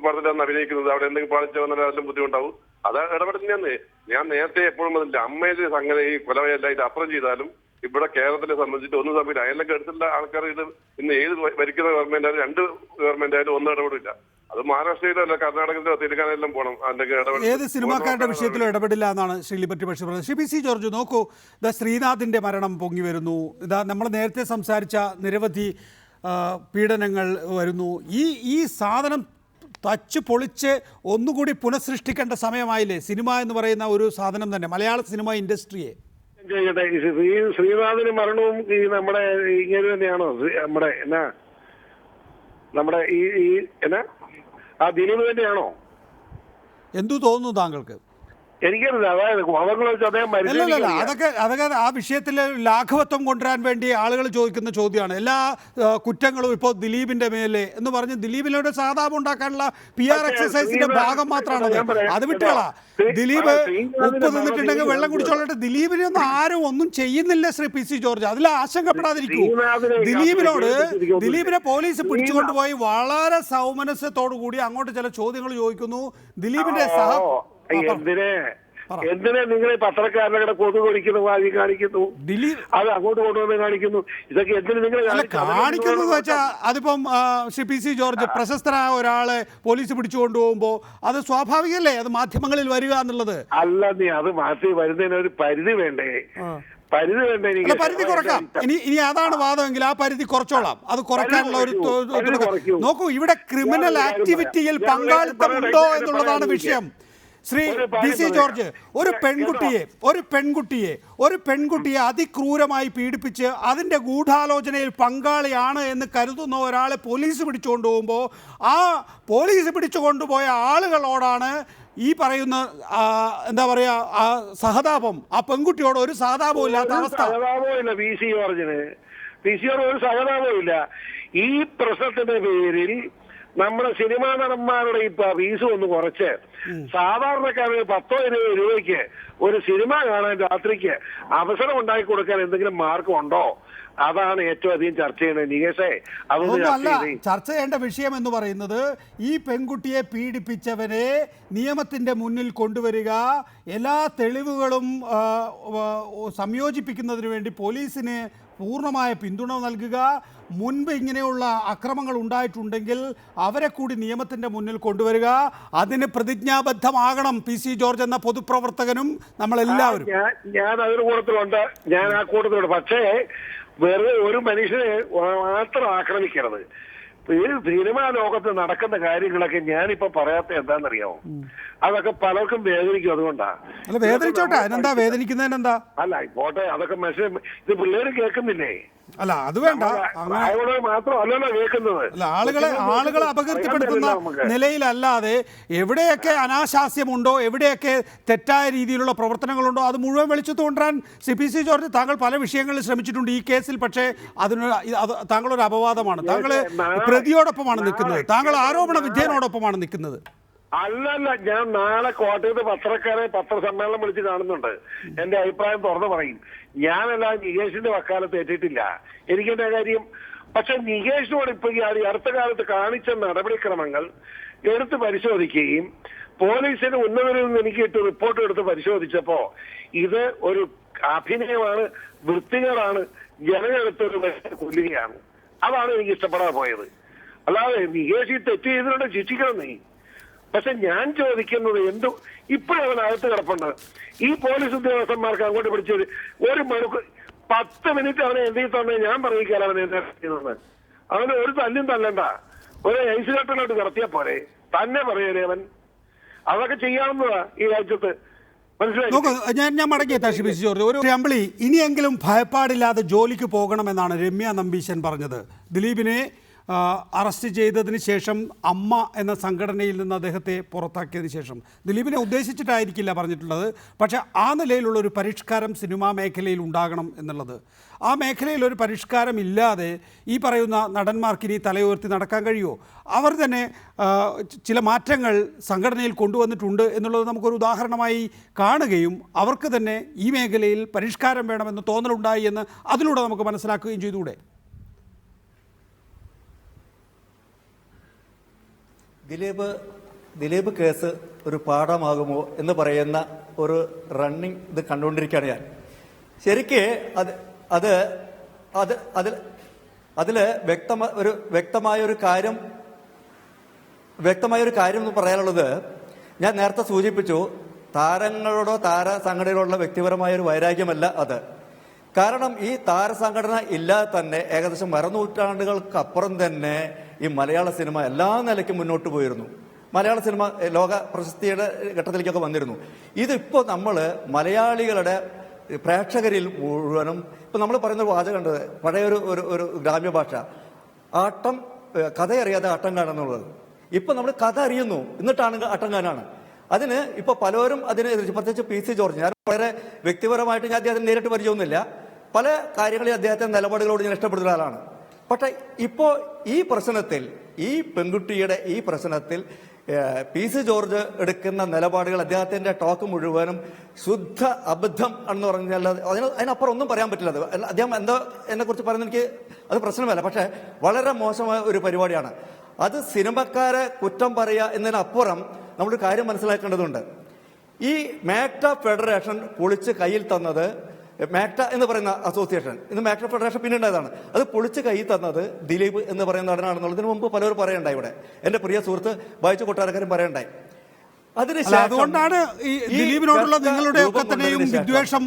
പടത്തിലാണ് അഭിനയിക്കുന്നത്. അവിടെ എന്തെങ്കിലും പാളിച്ച വന്നാൽ അതിലും ബുദ്ധിമുട്ടാവും. അത് ഇടപെടുന്നതെന്ന് ഞാൻ നേരത്തെ എപ്പോഴും പറഞ്ഞില്ല. അമ്മയുടെ സംഗതി ഈ കൊലവയല്ല ഇത് അപ്പുറം ചെയ്താലും ഇവിടെ കേരളത്തിലെ സംബന്ധിച്ചിട്ട് ഒന്നും സംഭവിച്ചില്ല. അയലൊക്കെ എടുത്തുള്ള ആൾക്കാർ ഇത് ഇന്ന് ഏത് ഭരിക്കുന്ന ഗവൺമെന്റ് ആയാലും 2 ഗവൺമെന്റ് ആയാലും ഒന്നും ഇടപെടില്ല. അത് മഹാരാഷ്ട്രയിലോ അല്ല കർണാടകത്തിലോ തെലുങ്കാനയിലും പോകണം.
ഏത് സിനിമാക്കാരുടെ വിഷയത്തിലും ഇടപെടില്ല എന്നാണ് ലിബർട്ടി ബഷീർ പറഞ്ഞത്. ശ്രീ പി.സി. ജോർജ്, നോക്കൂ, ശ്രീനാഥിന്റെ മരണം പൊങ്ങി വരുന്നു. നമ്മൾ നേരത്തെ സംസാരിച്ച നിരവധി പീഡനങ്ങൾ വരുന്നു. ഈ സാധനം തച്ച് പൊളിച്ച് ഒന്നുകൂടി പുനഃസൃഷ്ടിക്കേണ്ട സമയമായില്ലേ സിനിമ എന്ന് പറയുന്ന ഒരു സാധനം തന്നെ, മലയാള സിനിമ ഇൻഡസ്ട്രിയെ?
ശ്രീനാഥിന് മരണവും ഈ നമ്മുടെ ഇങ്ങനെ തന്നെയാണോ? നമ്മുടെ ആ ദിലീപ് തന്നെയാണോ?
എന്തു തോന്നുന്നു താങ്കൾക്ക്?
എനിക്കറിയില്ല. അതായത്
അതൊക്കെ ആ വിഷയത്തിൽ ലാഘവത്വം കൊണ്ടുവരാൻ വേണ്ടി ആളുകൾ ചോദിക്കുന്ന ചോദ്യമാണ്. എല്ലാ കുറ്റങ്ങളും ഇപ്പോൾ ദിലീപിന്റെ മേലെ എന്ന് പറഞ്ഞ് ദിലീപിനോട് സഹതാപം ഉണ്ടാക്കാനുള്ള PR എക്സസൈസിന്റെ ഭാഗം മാത്രമാണത്. അത് വിട്ടുകളാ. ദിലീപ് ഉപ്പ് തിന്നിട്ടുണ്ടെങ്കിൽ വെള്ളം കുടിച്ചോളട്ടെ. ദിലീപിനൊന്നും ആരും ഒന്നും ചെയ്യുന്നില്ല ശ്രീ പി.സി. ജോർജ്. അതിൽ ആശങ്കപ്പെടാതിരിക്കൂ. ദിലീപിനെ പോലീസ് പിടിച്ചുകൊണ്ടുപോയി വളരെ സൗമനസ്യത്തോടു കൂടി അങ്ങോട്ട് ചില ചോദ്യങ്ങൾ ചോദിക്കുന്നു. ദിലീപിന്റെ
എന്തിനാ നിങ്ങൾ പത്രക്കാരുടെ കൊതു കൊടിക്കുന്ന വാഴി കാണിക്കുന്നു,
ദിലീപ്
അത് അങ്ങോട്ട് കൊണ്ടുവന്ന് കാണിക്കുന്നു? ഇതൊക്കെ എന്തിനു നിങ്ങൾ
കാണിക്കുന്നത് വെച്ചാൽ അതിപ്പം ശ്രീ പി സി ജോർജ്, പ്രശസ്തനായ ഒരാളെ പോലീസ് പിടിച്ചുകൊണ്ടുപോകുമ്പോൾ അത് സ്വാഭാവികമല്ലേ, അത് മാധ്യമങ്ങളിൽ വരിക എന്നുള്ളത്?
അല്ല, നീ അത് മാറ്റി വരുന്നതിന് ഒരു പരിധി വേണ്ടേ? പരിധി വേണ്ടേ?
പരിധി കുറക്കാം. ഇനി അതാണ് വാദമെങ്കിൽ ആ പരിധി കുറച്ചോളാം. അത് കുറയ്ക്കാനുള്ള ഒരു നോക്കൂ, ഇവിടെ ക്രിമിനൽ ആക്ടിവിറ്റിയിൽ പങ്കാളിത്തം ഉണ്ടോ എന്നുള്ളതാണ് വിഷയം. ശ്രീ പി സി ജോർജ്, ഒരു പെൺകുട്ടിയെ അതിക്രൂരമായി പീഡിപ്പിച്ച് അതിൻ്റെ ഗൂഢാലോചനയിൽ പങ്കാളിയാണ് എന്ന് കരുതുന്ന ഒരാളെ പോലീസ് പിടിച്ചുകൊണ്ട് പോകുമ്പോൾ ആ പോലീസ് പിടിച്ചു കൊണ്ടുപോയ ആളുകളോടാണ് ഈ പറയുന്ന എന്താ പറയാ ആ സഹതാപം, ആ പെൺകുട്ടിയോട് ഒരു സഹതാപവും ഇല്ലാത്ത അവസ്ഥ.
സഹതാപമില്ല പി സി ജോർജിന് ഒരു സഹതാപവും ഇല്ല. ഈ പ്രശ്നത്തിന്റെ പേരിൽ നമ്മുടെ സിനിമാ നടന്മാരുടെ ഈ ഫീസ് ഒന്ന് കുറച്ച് സാധാരണക്കാരന് 10-20 രൂപയ്ക്ക് ഒരു സിനിമ കാണാൻ രാത്രിക്ക് അവസരം ഉണ്ടാക്കി കൊടുക്കാൻ എന്തെങ്കിലും മാർഗം ഉണ്ടോ? അതാണ് ഏറ്റവും അധികം ചർച്ച ചെയ്യുന്നത്. നികേഷേ,
അതൊന്നുമല്ല ചർച്ച ചെയ്യേണ്ട വിഷയം എന്ന് പറയുന്നത് ഈ പെൺകുട്ടിയെ പീഡിപ്പിച്ചവരെ നിയമത്തിന്റെ മുന്നിൽ കൊണ്ടുവരിക, എല്ലാ തെളിവുകളും സംയോജിപ്പിക്കുന്നതിന് വേണ്ടി പോലീസിന് പൂർണ്ണമായ പിന്തുണ നൽകുക, മുൻപ് ഇങ്ങനെയുള്ള അക്രമങ്ങൾ ഉണ്ടായിട്ടുണ്ടെങ്കിൽ അവരെ കൂടി നിയമത്തിൻ്റെ മുന്നിൽ കൊണ്ടുവരിക. അതിന് പ്രതിജ്ഞാബദ്ധമാകണം പി സി ജോർജ് എന്ന പൊതുപ്രവർത്തകനും നമ്മളെല്ലാവരും.
ഞാൻ അതിന് കൂട്ടത്തിലുണ്ട്, ഞാൻ ആ കൂട്ടത്തിലുണ്ട്. പക്ഷേ വെറുതെ ഒരു മനുഷ്യനെ മാത്രം ആക്രമിക്കരുത്. ഈ സിനിമാ ലോകത്ത് നടക്കുന്ന കാര്യങ്ങളൊക്കെ ഞാനിപ്പോ പറയാത്ത എന്താണെന്നറിയാമോ? അതൊക്കെ പലർക്കും വേദനിക്കും. അതുകൊണ്ടാ.
അല്ല, വേദനിച്ചോട്ടെ, അതിനെന്താ വേദനിക്കുന്നതിനെന്താ?
അല്ല, പോട്ടെ, അതൊക്കെ മെസ്സേജ് ഇത് പിള്ളേര് കേൾക്കുന്നില്ലേ?
അല്ല, അത് വേണ്ട.
മാത്രമല്ലല്ലോ കേൾക്കുന്നത്.
അല്ല, ആളുകളെ അപകീർത്തിപ്പെടുത്തുന്ന നിലയിലല്ലാതെ എവിടെയൊക്കെ അനാശാസ്യമുണ്ടോ, എവിടെയൊക്കെ തെറ്റായ രീതിയിലുള്ള പ്രവർത്തനങ്ങളുണ്ടോ അത് മുഴുവൻ വെളിച്ചത്ത് കൊണ്ടുവരാൻ ശ്രീ പി സി ജോർജ് താങ്കൾ പല വിഷയങ്ങളിൽ ശ്രമിച്ചിട്ടുണ്ട് ഈ കേസിൽ. പക്ഷേ താങ്കളൊരു അപവാദമാണ്. താങ്കൾ പ്രതിയോടൊപ്പമാണ് നിൽക്കുന്നത്, താങ്കൾ ആരോപണ വിധേയനോടൊപ്പമാണ് നിൽക്കുന്നത്.
അല്ലല്ല, ഞാൻ നാളെ കോട്ടയത്ത് പത്രക്കാരെ പത്രസമ്മേളനം വിളിച്ച് കാണുന്നുണ്ട്. എന്റെ അഭിപ്രായം തുറന്നു പറയും. ഞാനല്ല നികേഷിന്റെ വക്കാലത്ത് ഏറ്റിട്ടില്ല, എനിക്കെന്റെ കാര്യം. പക്ഷെ നികേഷിനോട് ഇപ്പൊ ഈ അടുത്ത കാലത്ത് കാണിച്ച നടപടിക്രമങ്ങൾ എടുത്ത് പരിശോധിക്കുകയും പോലീസിന് ഉന്നതരിൽ നിന്ന് എനിക്ക് ഇട്ട് റിപ്പോർട്ട് എടുത്ത് പരിശോധിച്ചപ്പോ ഇത് ഒരു അഭിനയമാണ്, വൃത്തികേടാണ്, ജനങ്ങളെടുത്തൊരു കൊല്ലുകയാണ്. അതാണ് എനിക്ക് ഇഷ്ടപ്പെടാതെ പോയത്. അല്ലാതെ നികേഷ് ഈ തെറ്റ് ചെയ്തിട്ടുണ്ട്, ശിക്ഷിക്കണം നീ. പക്ഷെ ഞാൻ ചോദിക്കുന്നത് ഇപ്പോഴും അവനകത്ത് കിടപ്പുണ്ട്. ഈ പോലീസ് ഉദ്യോഗസ്ഥന്മാർക്ക് അങ്ങോട്ട് പിടിച്ചത് 1 മണിക്കൂർ 10 മിനിറ്റ് അവനെ എന്തെങ്കിലും തന്നെ ഞാൻ പറയിക്കാൻ അവനെ ചെയ്യുന്നത്. അവന് ഒരു തല്ലും തല്ലണ്ട, ഒരു ഐസിലേറ്ററിലോട്ട് കിടത്തിയാ പോരെ, തന്നെ പറയലേ അവൻ. അതൊക്കെ ചെയ്യാവുന്നതാ ഈ രാജ്യത്ത്.
ഞാൻ മടങ്ങിയെത്താം ശ്രീ പി സി ജോർജ്. ഒരു അമ്പിളി, ഇനിയെങ്കിലും ഭയപ്പാടില്ലാതെ ജോലിക്ക് പോകണമെന്നാണ് രമ്യ നമ്പീശൻ പറഞ്ഞത്. ദിലീപിനെ അറസ്റ്റ് ചെയ്തതിന് ശേഷം അമ്മ എന്ന സംഘടനയിൽ നിന്ന് അദ്ദേഹത്തെ പുറത്താക്കിയതിന് ശേഷം ദിലീപിനെ ഉദ്ദേശിച്ചിട്ടായിരിക്കില്ല പറഞ്ഞിട്ടുള്ളത്. പക്ഷേ ആ നിലയിലുള്ള ഒരു പരിഷ്കാരം സിനിമാ മേഖലയിൽ ഉണ്ടാകണം എന്നുള്ളത്. ആ മേഖലയിൽ ഒരു പരിഷ്കാരം ഇല്ലാതെ ഈ പറയുന്ന നടന്മാർക്ക് ഇനി തലയുയർത്തി നടക്കാൻ കഴിയുമോ? അവർ തന്നെ ചില മാറ്റങ്ങൾ സംഘടനയിൽ കൊണ്ടുവന്നിട്ടുണ്ട് എന്നുള്ളത് നമുക്കൊരു ഉദാഹരണമായി കാണുകയും അവർക്ക് തന്നെ ഈ മേഖലയിൽ പരിഷ്കാരം വേണമെന്ന് തോന്നലുണ്ടായി എന്ന് അതിലൂടെ നമുക്ക് മനസ്സിലാക്കുകയും ചെയ്തുകൂടെ?
ദിലീപ് കേസ് ഒരു പാഠമാകുമോ എന്ന് പറയുന്ന ഒരു റണ്ണിങ് ഇത് കണ്ടുകൊണ്ടിരിക്കുകയാണ് ഞാൻ. ശരിക്ക് അതില് വ്യക്തമായ ഒരു കാര്യം എന്ന് പറയാനുള്ളത്, ഞാൻ നേരത്തെ സൂചിപ്പിച്ചു, താരങ്ങളോടോ താര സംഘടനയോടുള്ള വ്യക്തിപരമായ ഒരു വൈരാഗ്യമല്ല അത്. കാരണം ഈ താരസംഘടന ഇല്ലാതെ തന്നെ ഏകദേശം 100 നൂറ്റാണ്ടുകൾക്കപ്പുറം തന്നെ ഈ മലയാള സിനിമ എല്ലാ നിലയ്ക്കും മുന്നോട്ട് പോയിരുന്നു. മലയാള സിനിമ ലോക പ്രശസ്തിയുടെ ഘട്ടത്തിലേക്കൊക്കെ വന്നിരുന്നു. ഇതിപ്പോൾ നമ്മൾ മലയാളികളുടെ പ്രേക്ഷകരിൽ മുഴുവനും ഇപ്പം നമ്മൾ പറയുന്ന ഒരു വാചകം കണ്ടത്, പഴയൊരു ഒരു ഗ്രാമ്യ ഭാഷ, ആട്ടം കഥയറിയാതെ ആട്ടം കാണുന്നുള്ളത്. ഇപ്പം നമ്മൾ കഥ അറിയുന്നു എന്നിട്ടാണ് ആട്ടം കാണാണ്. അതിന് ഇപ്പൊ പലരും അതിന് പ്രത്യേകിച്ച് പി സി ജോർജ്, ഞാൻ വളരെ വ്യക്തിപരമായിട്ട് ഞാൻ അദ്ദേഹത്തിന് നേരിട്ട് പരിചയമൊന്നുമില്ല, പല കാര്യങ്ങളിൽ അദ്ദേഹത്തിന്റെ നിലപാടുകളോട് ഞാൻ ഇഷ്ടപ്പെടുന്ന ഒരാളാണ്. പക്ഷെ ഇപ്പോ ഈ പ്രശ്നത്തിൽ, ഈ പെൺകുട്ടിയുടെ ഈ പ്രശ്നത്തിൽ പി സി ജോർജ് എടുക്കുന്ന നിലപാടുകൾ, അദ്ദേഹത്തിന്റെ ടോക്ക് മുഴുവനും ശുദ്ധ അബദ്ധം എന്ന് പറഞ്ഞാൽ അതിനപ്പുറം ഒന്നും പറയാൻ പറ്റില്ല. അദ്ദേഹം എന്താ എന്നെ കുറിച്ച് പറയുന്നത് എനിക്ക് അത് പ്രശ്നമല്ല, പക്ഷെ വളരെ മോശമായ ഒരു പരിപാടിയാണ് അത്. സിനിമക്കാരെ കുറ്റം പറയുക എന്നതിനപ്പുറം നമ്മളൊരു കാര്യം മനസ്സിലാക്കേണ്ടതുണ്ട്. ഈ മാക്ട ഫെഡറേഷൻ പൊളിച്ച് കയ്യിൽ തന്നത്, മാക്ട എന്ന് പറയുന്ന അസോസിയേഷൻ, ഇന്ന് മാക്ട ഫെഡറേഷൻ പിന്നുണ്ടായതാണ്, അത് പൊളിച്ച് കയ്യിൽ തന്നത് ദിലീപ് എന്ന് പറയുന്ന നടനാണെന്നുള്ളതിന് മുമ്പ് പലരും പറയണ്ടായി. ഇവിടെ എൻ്റെ പ്രിയ സുഹൃത്ത് ബൈജു കൊട്ടാരക്കാരൻ പറയണ്ടായി.
അതുകൊണ്ടാണ് ഈ ദിലീപിനോടുള്ള നിങ്ങളുടെ ഒക്കെ തന്നെയും വിദ്വേഷം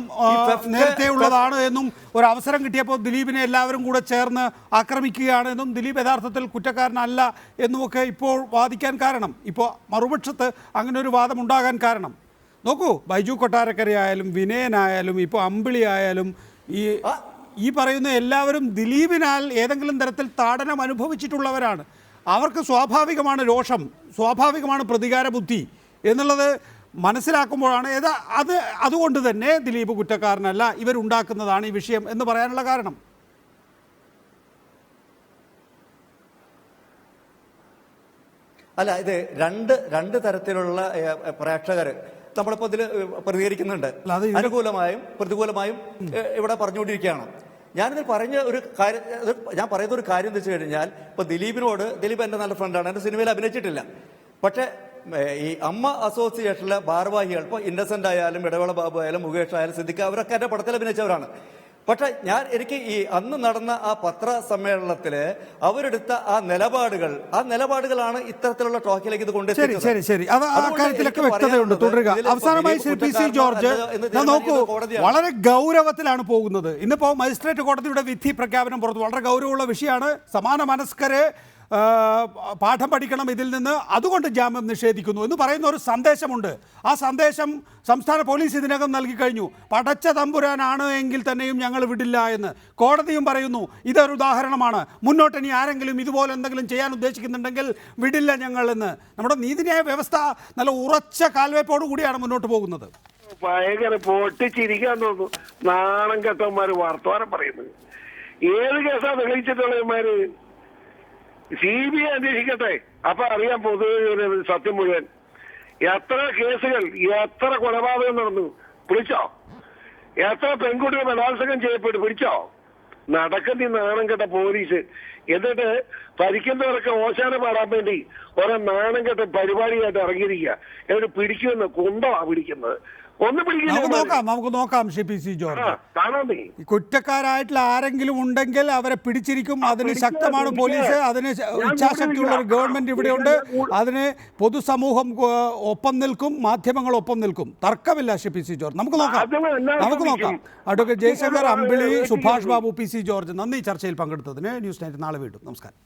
നേരത്തെ ഉള്ളതാണ് എന്നും ഒരു അവസരം കിട്ടിയപ്പോൾ ദിലീപിനെ എല്ലാവരും കൂടെ ചേർന്ന് ആക്രമിക്കുകയാണ് എന്നും ദിലീപ് യഥാർത്ഥത്തിൽ കുറ്റക്കാരനല്ല എന്നുമൊക്കെ ഇപ്പോൾ വാദിക്കാൻ കാരണം, ഇപ്പോൾ മറുപക്ഷത്ത് അങ്ങനെ ഒരു വാദം ഉണ്ടാകാൻ കാരണം. നോക്കൂ, ബൈജു കൊട്ടാരക്കരയായാലും വിനയനായാലും ഇപ്പോൾ അമ്പിളി ആയാലും ഈ പറയുന്ന എല്ലാവരും ദിലീപിനാൽ ഏതെങ്കിലും തരത്തിൽ താടനം അനുഭവിച്ചിട്ടുള്ളവരാണ്. അവർക്ക് സ്വാഭാവികമാണ് രോഷം, സ്വാഭാവികമാണ് പ്രതികാര ബുദ്ധി എന്നുള്ളത് മനസ്സിലാക്കുമ്പോഴാണ് അതുകൊണ്ട് തന്നെ ദിലീപ് കുറ്റക്കാരനല്ല, ഇവരുണ്ടാക്കുന്നതാണ് ഈ വിഷയം എന്ന് പറയാനുള്ള കാരണം.
അല്ല, ഇത് രണ്ട് തരത്തിലുള്ള പ്രേക്ഷകർ നമ്മളിപ്പോൾ ഇതിൽ പ്രതികരിക്കുന്നുണ്ട്. അനുകൂലമായും പ്രതികൂലമായും ഇവിടെ പറഞ്ഞുകൊണ്ടിരിക്കുകയാണ്. ഞാനിത് പറഞ്ഞ ഒരു കാര്യം, ഞാൻ പറയുന്ന ഒരു കാര്യം എന്ന് വെച്ച് കഴിഞ്ഞാൽ, ഇപ്പോൾ ദിലീപ് എൻ്റെ നല്ല ഫ്രണ്ടാണ്, എൻ്റെ സിനിമയിൽ അഭിനയിച്ചിട്ടില്ല. പക്ഷേ ഈ അമ്മ അസോസിയേഷനിലെ ഭാരവാഹികൾ, ഇപ്പോൾ ഇന്നസെന്റ് ആയാലും ഇടവേള ബാബു ആയാലും മുകേഷ് ആയാലും സിദ്ദിഖ്, അവരൊക്കെ എൻ്റെ പടത്തിൽ അഭിനയിച്ചവരാണ്. പക്ഷെ എനിക്ക് ഈ അന്ന് നടന്ന ആ പത്രസമ്മേളനത്തിൽ അവരെടുത്ത ആ നിലപാടുകളാണ് ഇത്തരത്തിലുള്ള ടോക്കിലേക്ക് ഇത് കൊണ്ടുവരുന്നത്.
ശരി ശരി, അത് ആ കാര്യത്തിലൊക്കെ വ്യക്തതയുണ്ട്. തുടരുക. അവസാനമായി ശ്രീ പി സി ജോർജ്, നോക്കൂ, വളരെ ഗൗരവത്തിലാണ് പോകുന്നത്. ഇന്നിപ്പോ മജിസ്ട്രേറ്റ് കോടതിയുടെ വിധി പ്രഖ്യാപനം പുറത്തു, വളരെ ഗൗരവമുള്ള വിഷയമാണ്. സമാന മനസ്കരെ പാഠം പഠിക്കണം ഇതിൽ നിന്ന്, അതുകൊണ്ട് ജാമ്യം നിഷേധിക്കുന്നു എന്ന് പറയുന്ന ഒരു സന്ദേശമുണ്ട്. ആ സന്ദേശം സംസ്ഥാന പോലീസ് ഇതിനകം നൽകി കഴിഞ്ഞു. പടച്ച തമ്പുരാനാണ് എങ്കിൽ തന്നെയും ഞങ്ങൾ വിടില്ല എന്ന് കോടതിയും പറയുന്നു. ഇതൊരു ഉദാഹരണമാണ്. മുന്നോട്ട് ഇനി ആരെങ്കിലും ഇതുപോലെ എന്തെങ്കിലും ചെയ്യാൻ ഉദ്ദേശിക്കുന്നുണ്ടെങ്കിൽ വിടില്ല ഞങ്ങൾ എന്ന്. നമ്മുടെ നീതിന്യായ വ്യവസ്ഥ നല്ല ഉറച്ച കാൽവയ്പോടു കൂടിയാണ് മുന്നോട്ട് പോകുന്നത്.
ഭയങ്കര പൊട്ടിച്ചിരിക്കാൻ തോന്നുന്നു. നാണം കെട്ടന്മാര് വർത്തമാനം പറയുന്നത്. ഏത് കേസാണ് തെളിയിച്ചിട്ടുള്ളവന്മാര്? CBI അന്വേഷിക്കട്ടെ, അപ്പൊ അറിയാൻ പൊതുവെ സത്യം മുഴുവൻ. എത്ര കേസുകൾ, എത്ര കൊലപാതകം നടന്നു, പിടിച്ചോ? എത്ര പെൺകുട്ടികൾ ബലാത്സംഗം ചെയ്യപ്പെട്ടു, പിടിച്ചോ? നടക്കുന്ന നാണം കെട്ട പോലീസ്. എന്നിട്ട് ഭരിക്കുന്നവരൊക്കെ ഓശാന പാടാൻ വേണ്ടി ഓരോ നാണം കെട്ട പരിപാടിയായിട്ട് ഇറങ്ങിയിരിക്കുക. എന്നിട്ട് പിടിക്കുമെന്ന് കൊണ്ടോ പിടിക്കുന്നത്.
നമുക്ക് നോക്കാം ശ്രീ പി സി ജോർജ്. കുറ്റക്കാരായിട്ടുള്ള ആരെങ്കിലും ഉണ്ടെങ്കിൽ അവരെ പിടിച്ചിരിക്കും. അതിന് ശക്തമാണ് പോലീസ്, അതിന് ഇച്ഛാശക്തിയുള്ള ഒരു ഗവൺമെന്റ് ഇവിടെയുണ്ട്. അതിന് പൊതുസമൂഹം ഒപ്പം നിൽക്കും, മാധ്യമങ്ങൾ ഒപ്പം നിൽക്കും. തർക്കമില്ല ശ്രീ പി സി ജോർജ്. നമുക്ക് നോക്കാം. Advocate Jayasankar, Ambili, Subhash Babu, P C George, നന്ദി ചർച്ചയിൽ പങ്കെടുത്തതിന്. ന്യൂസ് നൈറ്റ് നാളെ വീണ്ടും. നമസ്കാരം.